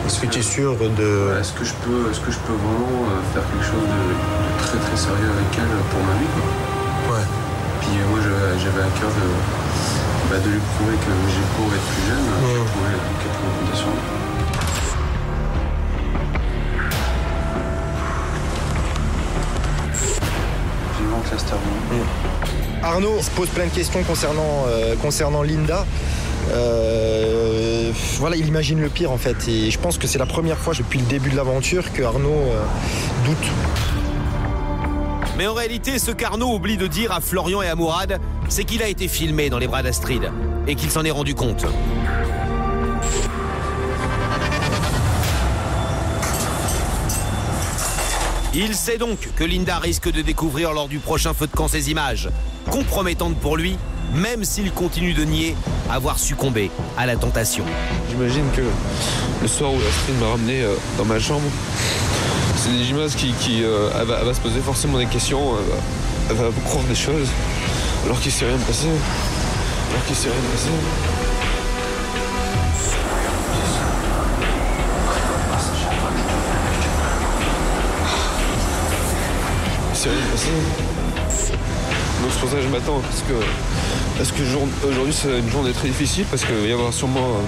Est-ce que tu es sûr de... Est-ce que je peux vraiment faire quelque chose de très très sérieux avec elle pour ma vie, quoi? Ouais. Puis moi, j'avais à cœur De lui prouver que j'ai beau être plus jeune, j'ai prouvé quelques recommandations. Vivement Clusterman. Arnaud se pose plein de questions concernant Linda. Voilà, il imagine le pire en fait. Et je pense que c'est la première fois depuis le début de l'aventure que Arnaud doute. Mais en réalité, ce qu'Arnaud oublie de dire à Florian et à Mourad, c'est qu'il a été filmé dans les bras d'Astrid et qu'il s'en est rendu compte. Il sait donc que Linda risque de découvrir lors du prochain feu de camp ces images, compromettantes pour lui, même s'il continue de nier avoir succombé à la tentation. J'imagine que le soir où Astrid m'a ramené dans ma chambre, c'est des images elle va se poser forcément des questions, elle va croire des choses, alors qu'il ne s'est rien passé. Il s'est rien passé. Donc c'est pour ça que je m'attends, parce que aujourd'hui c'est une journée très difficile, parce qu'il va y avoir sûrement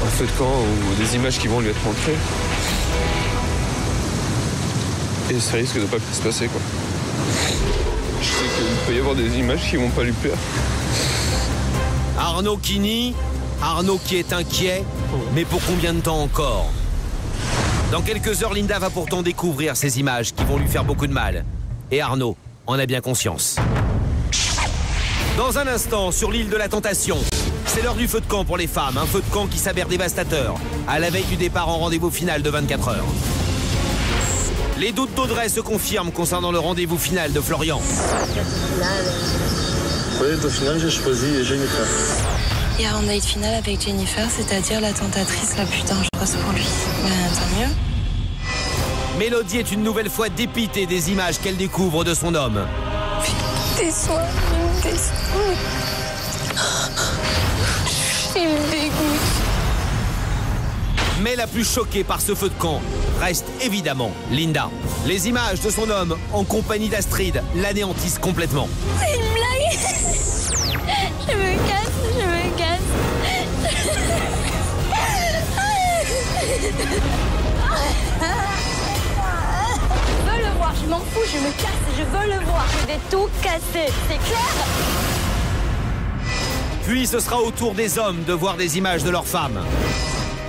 un feu de camp ou des images qui vont lui être montrées. Et ça risque de ne pas se passer, quoi. Je sais qu'il peut y avoir des images qui vont pas lui plaire. Arnaud qui nie, Arnaud qui est inquiet, mais pour combien de temps encore? Dans quelques heures, Linda va pourtant découvrir ces images qui vont lui faire beaucoup de mal. Et Arnaud en a bien conscience. Dans un instant, sur l'île de la Tentation, c'est l'heure du feu de camp pour les femmes. Un feu de camp qui s'avère dévastateur, à la veille du départ en rendez-vous final de 24 heures. Les doutes d'Audrey se confirment concernant le rendez-vous final de Florian. Oui, au final, j'ai choisi Jennifer. Hier en date finale avec Jennifer, c'est-à-dire la tentatrice la plus dangereuse pour lui. Tant mieux. Mélodie est une nouvelle fois dépitée des images qu'elle découvre de son homme. Déçois, il me déçoit. Il me dégoûte. Mais la plus choquée par ce feu de camp reste évidemment Linda. Les images de son homme en compagnie d'Astrid l'anéantissent complètement. C'est une blague. Je me casse. Je veux le voir, je m'en fous, je me casse, je veux le voir. Je vais tout casser, c'est clair? Puis ce sera au tour des hommes de voir des images de leurs femmes.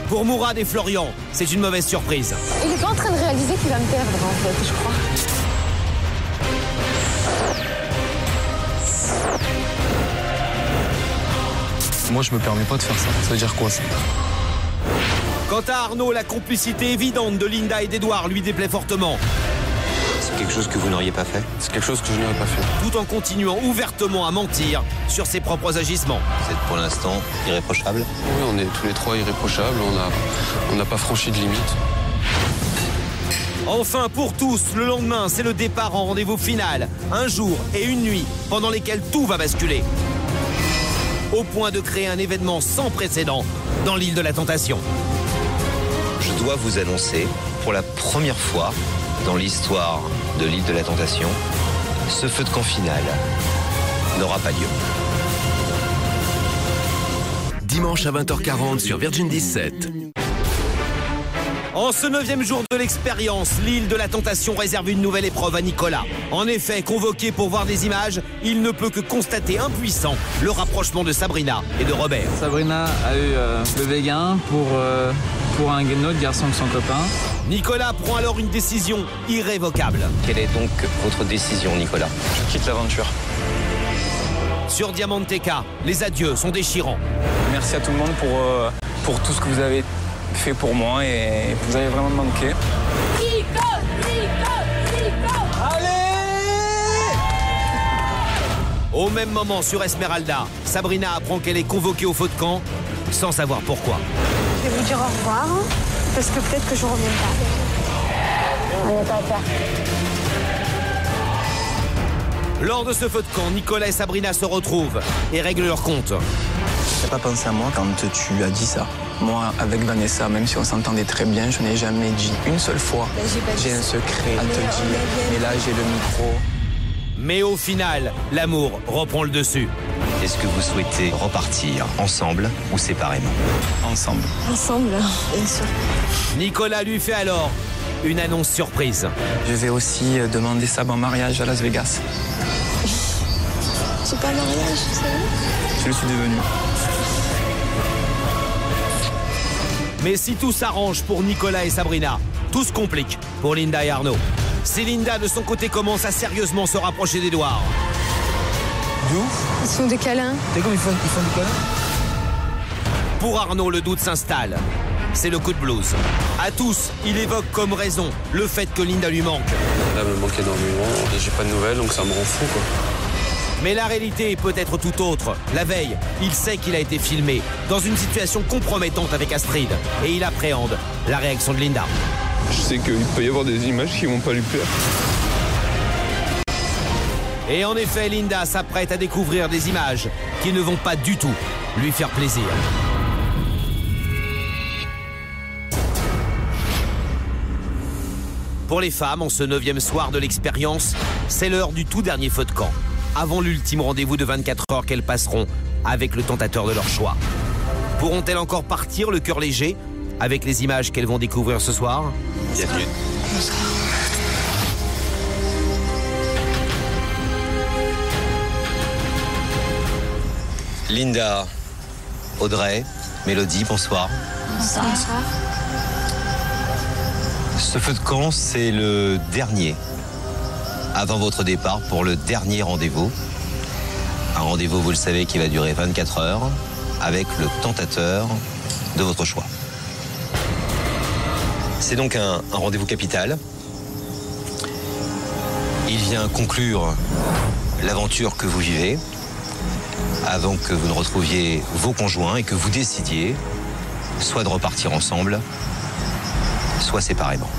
Pour Mourad et Florian, c'est une mauvaise surprise. Il est pas en train de réaliser qu'il va me perdre, en fait, je crois. Moi, je me permets pas de faire ça. Ça veut dire quoi, ça? Quant à Arnaud, la complicité évidente de Linda et d'Edouard lui déplaît fortement. C'est quelque chose que vous n'auriez pas fait? C'est quelque chose que je n'aurais pas fait. Tout en continuant ouvertement à mentir sur ses propres agissements. Vous êtes pour l'instant irréprochable? Oui, on est tous les trois irréprochables, on n'a pas franchi de limite. Enfin, pour tous, le lendemain, c'est le départ en rendez-vous final. Un jour et une nuit pendant lesquels tout va basculer. Au point de créer un événement sans précédent dans l'île de la Tentation. Je dois vous annoncer, pour la première fois dans l'histoire de l'île de la Tentation, ce feu de camp final n'aura pas lieu. Dimanche à 20h40 sur Virgin 17. En ce 9e jour de l'expérience, l'île de la Tentation réserve une nouvelle épreuve à Nicolas. En effet, convoqué pour voir des images, il ne peut que constater impuissant le rapprochement de Sabrina et de Robert. Sabrina a eu le béguin pour un autre garçon que son copain. Nicolas prend alors une décision irrévocable. Quelle est donc votre décision, Nicolas? Je quitte l'aventure. Sur Diamanteca, les adieux sont déchirants. Merci à tout le monde pour tout ce que vous avez fait pour moi et vous avez vraiment manqué. Nico! Allez! Au même moment, sur Esmeralda, Sabrina apprend qu'elle est convoquée au feu de camp sans savoir pourquoi. Je vais vous dire au revoir, parce que peut-être que je reviens pas. On n'est pas à faire. Lors de ce feu de camp, Nicolas et Sabrina se retrouvent et règlent leur compte. T'as pas pensé à moi quand tu as dit ça? Moi, avec Vanessa, même si on s'entendait très bien, je n'ai jamais dit une seule fois. J'ai un secret à te dire, mais là j'ai le micro. Mais au final, l'amour reprend le dessus. Est-ce que vous souhaitez repartir ensemble ou séparément? Ensemble. Ensemble, bien sûr. Nicolas lui fait alors une annonce surprise. Je vais aussi demander Sab en mariage à Las Vegas. C'est pas un mariage, c'est ça? Je le suis devenu. Mais si tout s'arrange pour Nicolas et Sabrina, tout se complique pour Linda et Arnaud. Si Linda, de son côté, commence à sérieusement se rapprocher d'Edouard. Ils se font des câlins. T'es comme ils font des câlins? Pour Arnaud, le doute s'installe. C'est le coup de blues. À tous, il évoque comme raison le fait que Linda lui manque. Elle me manque énormément. J'ai pas de nouvelles, donc ça me rend fou, quoi. Mais la réalité est peut-être tout autre. La veille, il sait qu'il a été filmé dans une situation compromettante avec Astrid. Et il appréhende la réaction de Linda. Je sais qu'il peut y avoir des images qui vont pas lui plaire. Et en effet, Linda s'apprête à découvrir des images qui ne vont pas du tout lui faire plaisir. Pour les femmes, en ce 9e soir de l'expérience, c'est l'heure du tout dernier feu de camp, avant l'ultime rendez-vous de 24 heures qu'elles passeront avec le tentateur de leur choix. Pourront-elles encore partir le cœur léger avec les images qu'elles vont découvrir ce soir? Bienvenue. Linda, Audrey, Mélodie, bonsoir. Bonsoir. Ce feu de camp, c'est le dernier avant votre départ pour le dernier rendez-vous. Un rendez-vous, vous le savez, qui va durer 24 heures avec le tentateur de votre choix. C'est donc un rendez-vous capital. Il vient conclure l'aventure que vous vivez avant que vous ne retrouviez vos conjoints et que vous décidiez soit de repartir ensemble, soit séparément.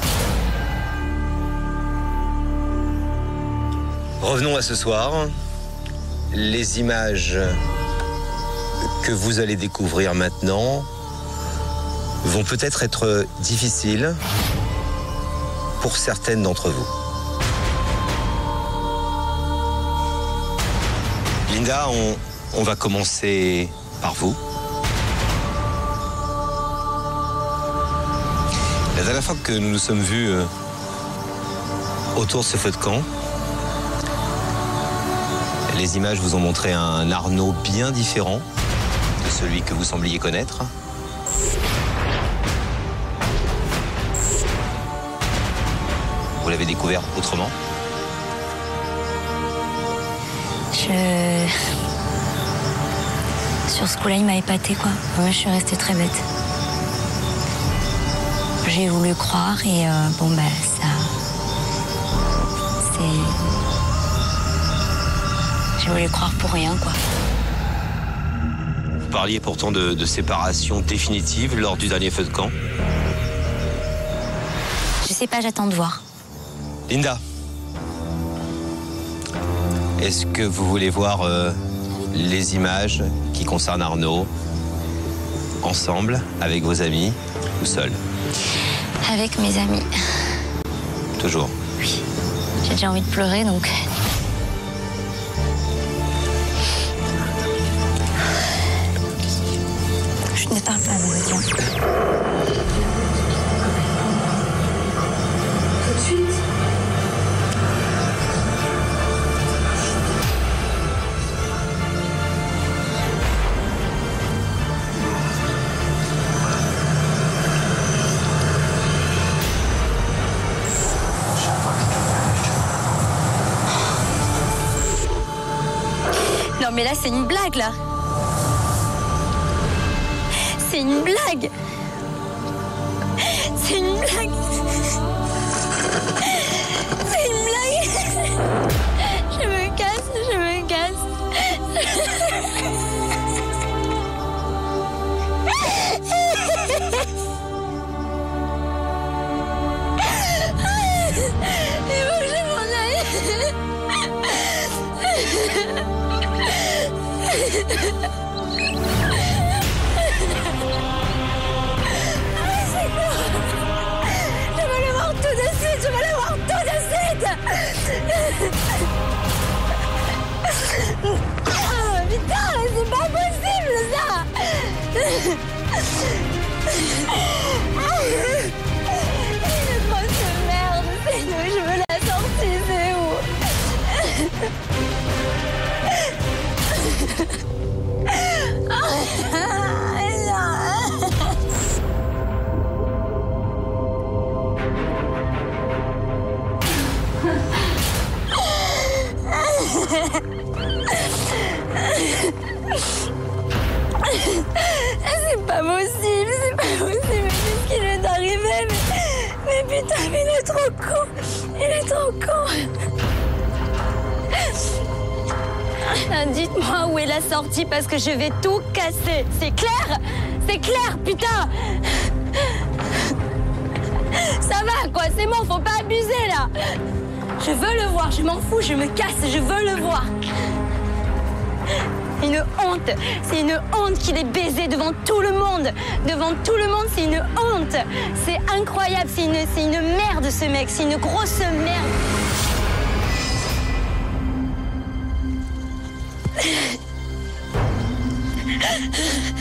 Revenons à ce soir. Les images que vous allez découvrir maintenant vont peut-être être difficiles pour certaines d'entre vous. Linda, on va commencer par vous. La dernière fois que nous nous sommes vus autour de ce feu de camp, les images vous ont montré un Arnaud bien différent de celui que vous sembliez connaître. Vous l'avez découvert autrement? Sur ce coup-là, il m'a épatée, quoi. Moi, je suis restée très bête. J'ai voulu croire et bon, bah, ça... J'ai voulu croire pour rien, quoi. Vous parliez pourtant de séparation définitive lors du dernier feu de camp. Je sais pas, j'attends de voir. Linda, est-ce que vous voulez voir les images qui concernent Arnaud ensemble, avec vos amis ou seul? Avec mes amis. Toujours? Oui. J'ai déjà envie de pleurer, donc... Je ne parle pas, Mélodie. Tout de suite. Non mais là c'est une blague là. C'est une blague. C'est une blague. C'est une blague. Je me casse, je me casse. Il faut que je m'en aille. Je veux le voir c'est pas possible ça. Une grosse merde, c'est où je veux la sortie, c'est où? C'est pas possible, c'est pas possible. Qu'est-ce qui lui est arrivé? Mais putain, mais il est trop con. Il est trop con. Dites-moi où est la sortie parce que je vais tout casser. C'est clair? C'est clair, putain. Ça va quoi, c'est bon, faut pas abuser là. Je veux le voir, je m'en fous, je me casse, je veux le voir. Une honte, c'est une honte qu'il ait baisé devant tout le monde. Devant tout le monde, c'est une honte. C'est incroyable, c'est une merde ce mec, c'est une grosse merde.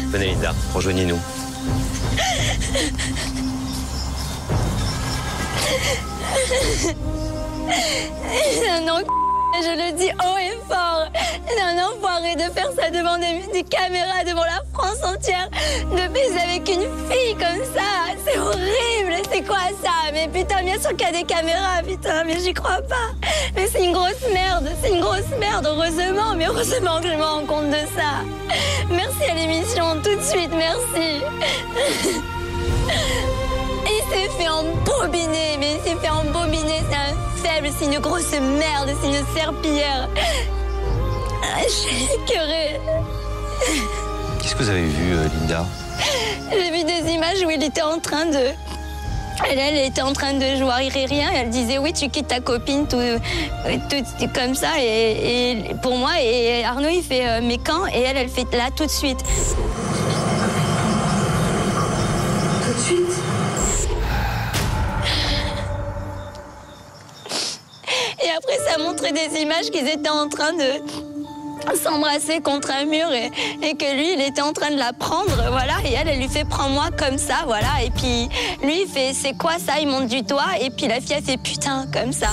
Venez Linda, rejoignez-nous. C'est un je le dis haut et fort. C'est un enfoiré de faire ça devant des caméras, devant la France entière. De baiser avec une fille comme ça. C'est horrible. C'est quoi ça? Mais putain, bien sûr qu'il y a des caméras, putain, mais j'y crois pas. Mais c'est une grosse merde. C'est une grosse merde, heureusement. Mais heureusement que je me rends compte de ça. Merci à l'émission, tout de suite, merci. Il s'est fait embobiner, mais il s'est fait embobiner, c'est un faible, c'est une grosse merde, c'est une serpillière. Je suis écœurée. Qu'est-ce que vous avez vu, Linda? J'ai vu des images où il était en train de... Elle était en train de jouer à Rire et Rien, et elle disait oui, tu quittes ta copine, tout comme ça, et pour moi, et Arnaud il fait mais quand? Et elle fait là tout de suite. Tout de suite? Et après, ça montrait des images qu'ils étaient en train de s'embrasser contre un mur et que lui, il était en train de la prendre, voilà. Et elle lui fait prends-moi comme ça, voilà. Et puis lui, il fait c'est quoi ça? Il monte du doigt et puis la fille, elle fait putain, comme ça.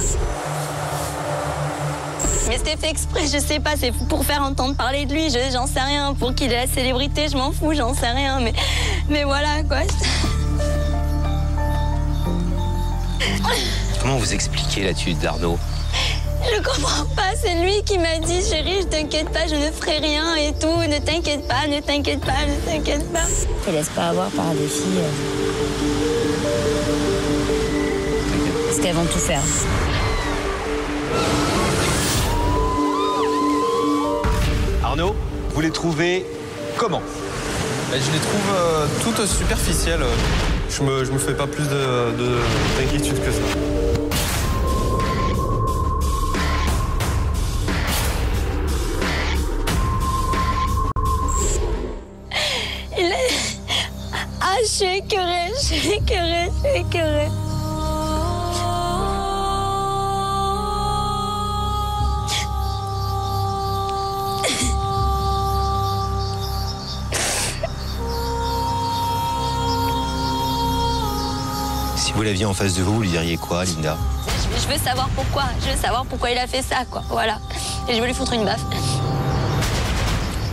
Mais c'était fait exprès, je sais pas, c'est pour faire entendre parler de lui, j'en sais rien. Pour qu'il ait la célébrité, je m'en fous, j'en sais rien. Mais voilà, quoi. Comment vous expliquez l'attitude d'Arnaud? Je comprends pas, c'est lui qui m'a dit chérie, je t'inquiète pas, je ne ferai rien et tout, ne t'inquiète pas, ne t'inquiète pas, ne t'inquiète pas. Ne te laisse pas avoir par des filles. Parce qu'elles vont tout faire. Arnaud, vous les trouvez comment? Je les trouve toutes superficielles. Je me fais pas plus d'inquiétude que ça. Ah, je suis écœurée, je suis écœurée, je suis écœurée. Si vous l'aviez en face de vous, vous lui diriez quoi, Linda? Je veux savoir pourquoi, il a fait ça, quoi, voilà. Et je veux lui foutre une baffe.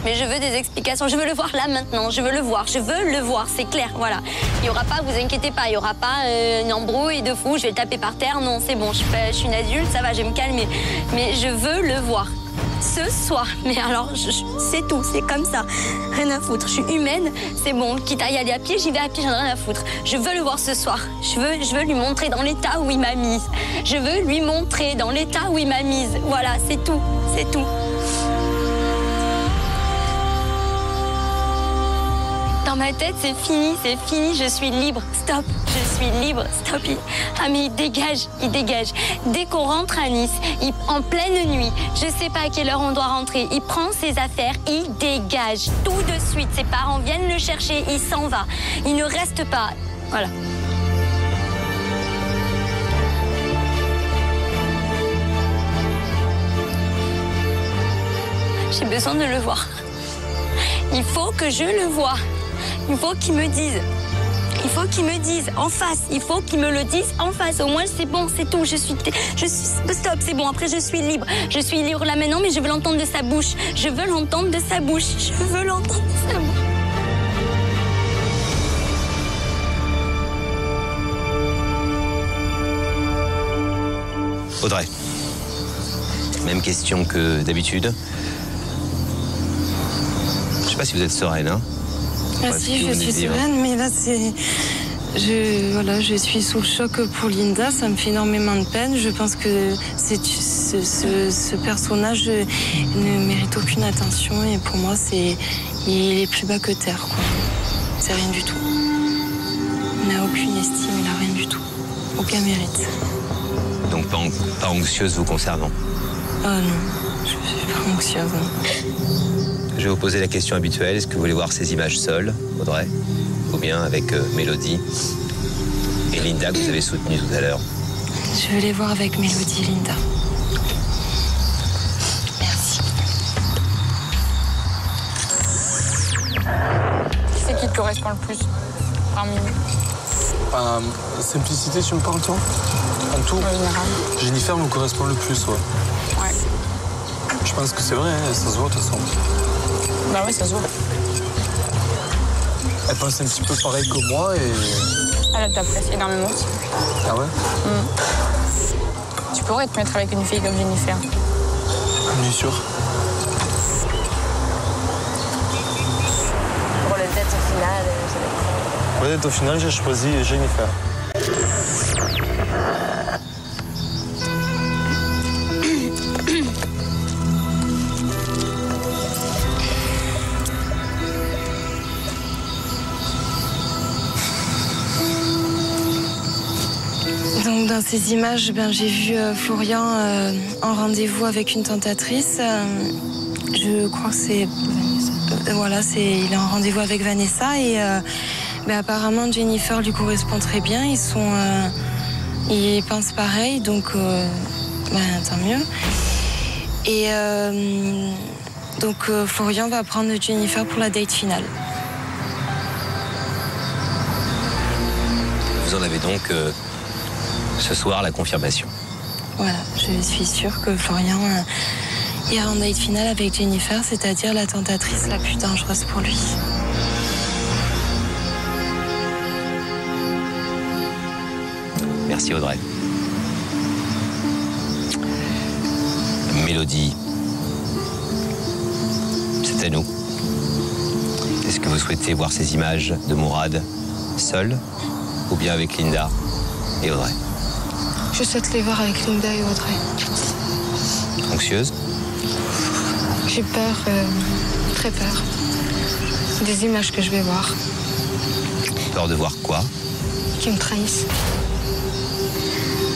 Mais je veux des explications, je veux le voir là maintenant, je veux le voir, c'est clair, voilà. Il n'y aura pas, vous inquiétez pas, il n'y aura pas une embrouille de fou, je vais le taper par terre, non, c'est bon, je suis une adulte, ça va, je vais me calmer. Mais je veux le voir, ce soir. Mais alors, c'est tout, c'est comme ça, rien à foutre. Je suis humaine, c'est bon, quitte à y aller à pied, j'y vais à pied, j'en ai rien à foutre. Je veux le voir ce soir, je veux lui montrer dans l'état où il m'a mise. Je veux lui montrer dans l'état où il m'a mise, voilà, c'est tout, c'est tout. Dans ma tête, c'est fini, je suis libre, stop, je suis libre, stop. Ah mais il dégage. Dès qu'on rentre à Nice, en pleine nuit, je sais pas à quelle heure on doit rentrer, il prend ses affaires, il dégage tout de suite. Ses parents viennent le chercher, il s'en va, il ne reste pas, voilà. J'ai besoin de le voir. Il faut que je le voie. Il faut qu'il me dise. Il faut qu'il me dise en face. Il faut qu'il me le dise en face. Au moins, c'est bon, c'est tout. Je suis stop, c'est bon. Après, je suis libre. Je suis libre là maintenant, mais je veux l'entendre de sa bouche. Je veux l'entendre de sa bouche. Je veux l'entendre de sa bouche. Audrey, même question que d'habitude. Je sais pas si vous êtes sereine, hein? Ah si, je suis sereine, mais là c'est... Je suis sous le choc pour Linda, ça me fait énormément de peine. Je pense que ce personnage ne mérite aucune attention et pour moi, il est plus bas que terre, quoi. C'est rien du tout. Il n'a aucune estime, il n'a rien du tout. Aucun mérite. Donc pas anxieuse vous concernant? Ah non, je suis pas anxieuse. Je vais vous poser la question habituelle. Est-ce que vous voulez voir ces images seules, Audrey? Ou bien avec Mélodie et Linda que vous avez soutenue tout à l'heure? Je veux les voir avec Mélodie et Linda. Merci. Qui c'est qui te correspond le plus parmi nous? Simplicité, tu me parles, toi? En tout, Jennifer me correspond le plus, ouais. Ouais. Je pense que c'est vrai, hein, ça se voit de toute façon. Bah oui, ça se voit. Elle pense un petit peu pareil que moi et... Elle t'apprécie énormément aussi. Ah ouais? Tu pourrais te mettre avec une fille comme Jennifer. Bien sûr. Pour le date au final, Pour le date au final, j'ai choisi Jennifer. Donc dans ces images, j'ai vu Florian en rendez-vous avec une tentatrice. Je crois que c'est... voilà, il est en rendez-vous avec Vanessa et apparemment Jennifer lui correspond très bien. Ils pensent pareil, donc tant mieux. Et donc Florian va prendre Jennifer pour la date finale. Vous en avez donc ce soir la confirmation. Voilà, je suis sûre que Florian ira en date finale avec Jennifer, c'est-à-dire la tentatrice la plus dangereuse pour lui. Merci Audrey. Mélodie, c'est à nous. Est-ce que vous souhaitez voir ces images de Mourad seul ou bien avec Linda et Audrey? Je souhaite les voir avec Linda et Audrey. Anxieuse? J'ai peur, très peur. Des images que je vais voir. Peur de voir quoi? Qui me trahissent.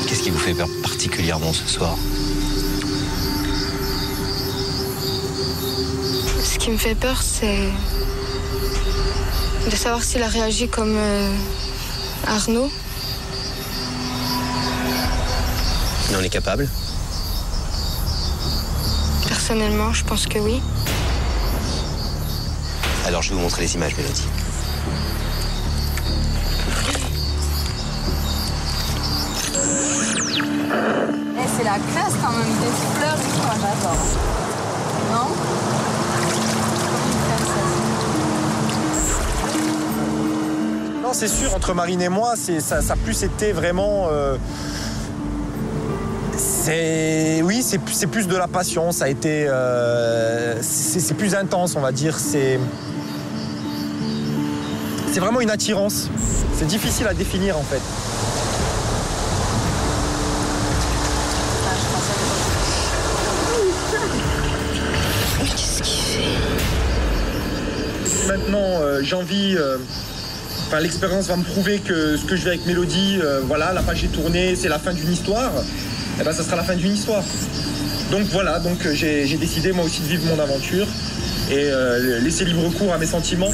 Qu'est-ce qui vous fait peur particulièrement ce soir? Ce qui me fait peur, c'est de savoir s'il a réagi comme Arnaud. Il en est capable? Personnellement, je pense que oui. Alors je vais vous montrer les images, Mélodie. C'est la classe quand même, des fleurs et tout, j'adore. Non? Non, c'est sûr, entre Marine et moi, ça a plus été vraiment... c'est plus de la passion, ça a été... c'est plus intense, on va dire. C'est vraiment une attirance. C'est difficile à définir, en fait. Qu'est-ce qu'il fait? Maintenant, j'ai envie... l'expérience va me prouver que ce que je vais avec Mélodie, voilà, la page est tournée, c'est la fin d'une histoire. Et ça sera la fin d'une histoire. Donc voilà, j'ai décidé moi aussi de vivre mon aventure et laisser libre cours à mes sentiments.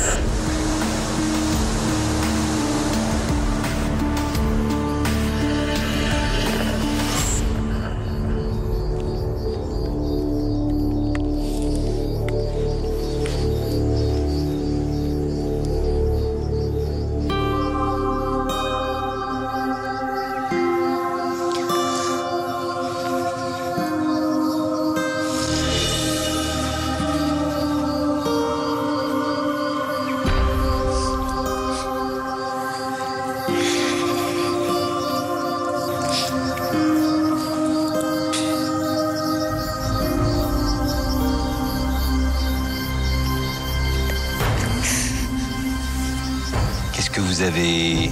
vous avez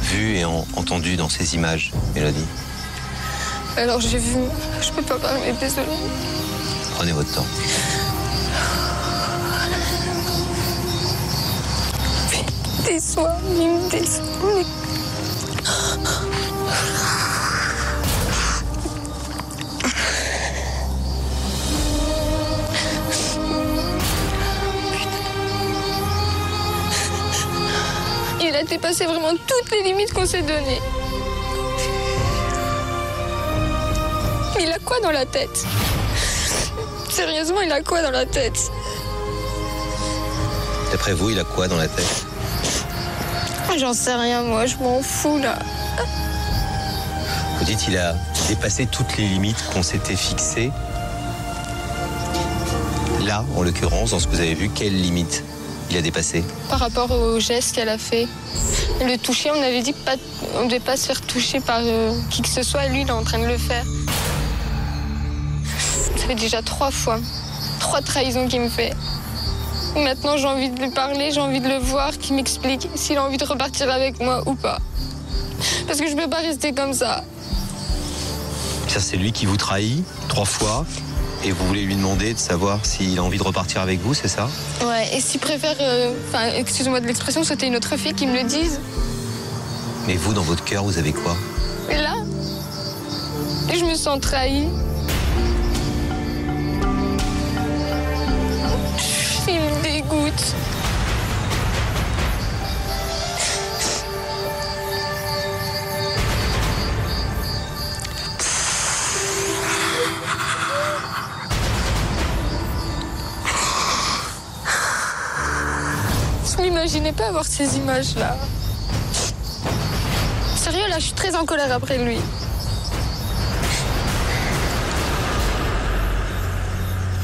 vu et entendu dans ces images, Mélodie? Alors j'ai vu... Je peux pas parler, désolée. Prenez votre temps. Il me déçoit, il me déçoit. Il a dépassé vraiment toutes les limites qu'on s'est données. Il a quoi dans la tête? Sérieusement, il a quoi dans la tête? D'après vous, il a quoi dans la tête? J'en sais rien, moi, je m'en fous, là. Vous dites qu'il a dépassé toutes les limites qu'on s'était fixées. Là, en l'occurrence, dans ce que vous avez vu, quelle limite il a dépassé? Par rapport au geste qu'elle a fait. Le toucher, on avait dit qu'on ne devait pas se faire toucher par qui que ce soit, et lui, il est en train de le faire. Ça fait déjà 3 fois. 3 trahisons qu'il me fait. Maintenant, j'ai envie de lui parler, j'ai envie de le voir, qu'il m'explique s'il a envie de repartir avec moi ou pas. Parce que je peux pas rester comme ça. Ça, c'est lui qui vous trahit 3 fois et vous voulez lui demander de savoir s'il a envie de repartir avec vous, c'est ça? Ouais, et s'il préfère, excusez-moi de l'expression, c'était une autre fille qui me le dise. Mais vous, dans votre cœur, vous avez quoi? Et là, je me sens trahie. Il me dégoûte. Je m'imaginais pas avoir ces images-là. Sérieux, là, je suis très en colère après lui.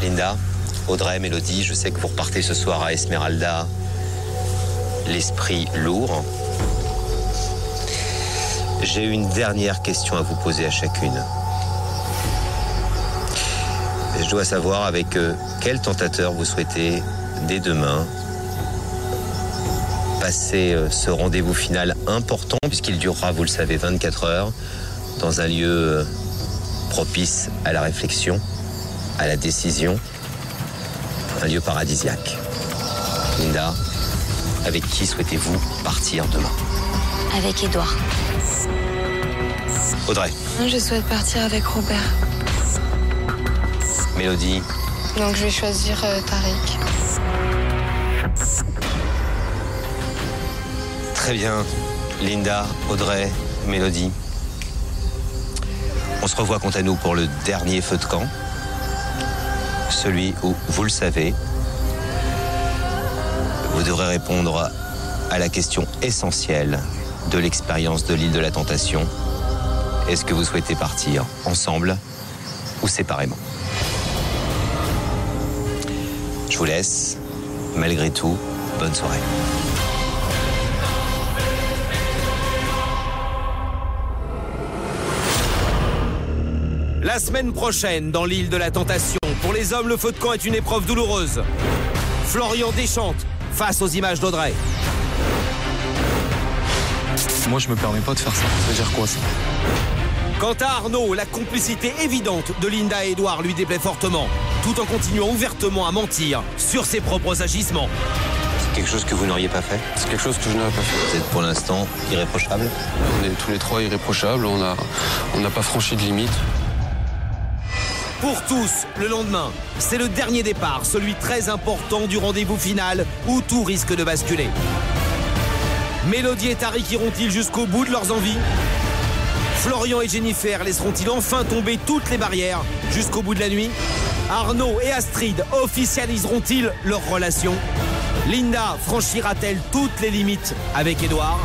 Linda, Audrey, Mélodie, je sais que vous repartez ce soir à Esmeralda, l'esprit lourd. J'ai une dernière question à vous poser à chacune. Je dois savoir avec quel tentateur vous souhaitez, dès demain, passer ce rendez-vous final important, puisqu'il durera, vous le savez, 24 heures, dans un lieu propice à la réflexion, à la décision. Un lieu paradisiaque. Linda, avec qui souhaitez-vous partir demain? Avec Édouard. Audrey. Je souhaite partir avec Robert. Mélodie. Donc je vais choisir Tariq. Très bien. Linda, Audrey, Mélodie. On se revoit quant à nous pour le dernier feu de camp. Celui où, vous le savez, vous devrez répondre à la question essentielle de l'expérience de l'île de la Tentation. Est-ce que vous souhaitez partir ensemble ou séparément? Je vous laisse. Malgré tout, bonne soirée. La semaine prochaine, dans l'île de la Tentation, pour les hommes, le feu de camp est une épreuve douloureuse. Florian déchante face aux images d'Audrey. Moi, je me permets pas de faire ça. Ça veut dire quoi, ça? Quant à Arnaud, la complicité évidente de Linda et Édouard lui déplaît fortement, tout en continuant ouvertement à mentir sur ses propres agissements. C'est quelque chose que vous n'auriez pas fait? C'est quelque chose que je n'aurais pas fait. Vous êtes pour l'instant irréprochable? On est tous les 3 irréprochables, on n'a pas franchi de limite. Pour tous, le lendemain, c'est le dernier départ, celui très important du rendez-vous final où tout risque de basculer. Mélodie et Tariq iront-ils jusqu'au bout de leurs envies? Florian et Jennifer laisseront-ils enfin tomber toutes les barrières jusqu'au bout de la nuit? Arnaud et Astrid officialiseront-ils leur relation? Linda franchira-t-elle toutes les limites avec Édouard?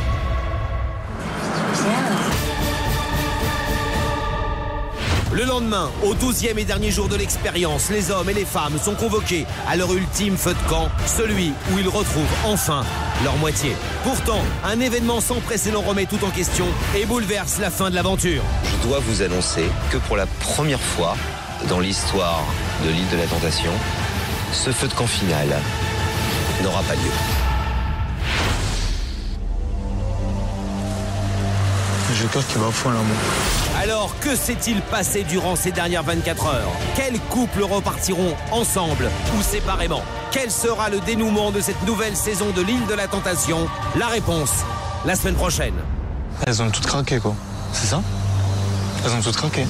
Le lendemain, au 12e et dernier jour de l'expérience, les hommes et les femmes sont convoqués à leur ultime feu de camp, celui où ils retrouvent enfin leur moitié. Pourtant, un événement sans précédent remet tout en question et bouleverse la fin de l'aventure. Je dois vous annoncer que pour la première fois dans l'histoire de l'île de la Tentation, ce feu de camp final n'aura pas lieu. j'ai le cœur qui va au fond là, moi. Alors, que s'est-il passé durant ces dernières 24 heures? Quels couples repartiront ensemble ou séparément? Quel sera le dénouement de cette nouvelle saison de l'île de la Tentation? La réponse, la semaine prochaine. Elles ont toutes craqué, quoi. C'est ça? Elles ont toutes craqué.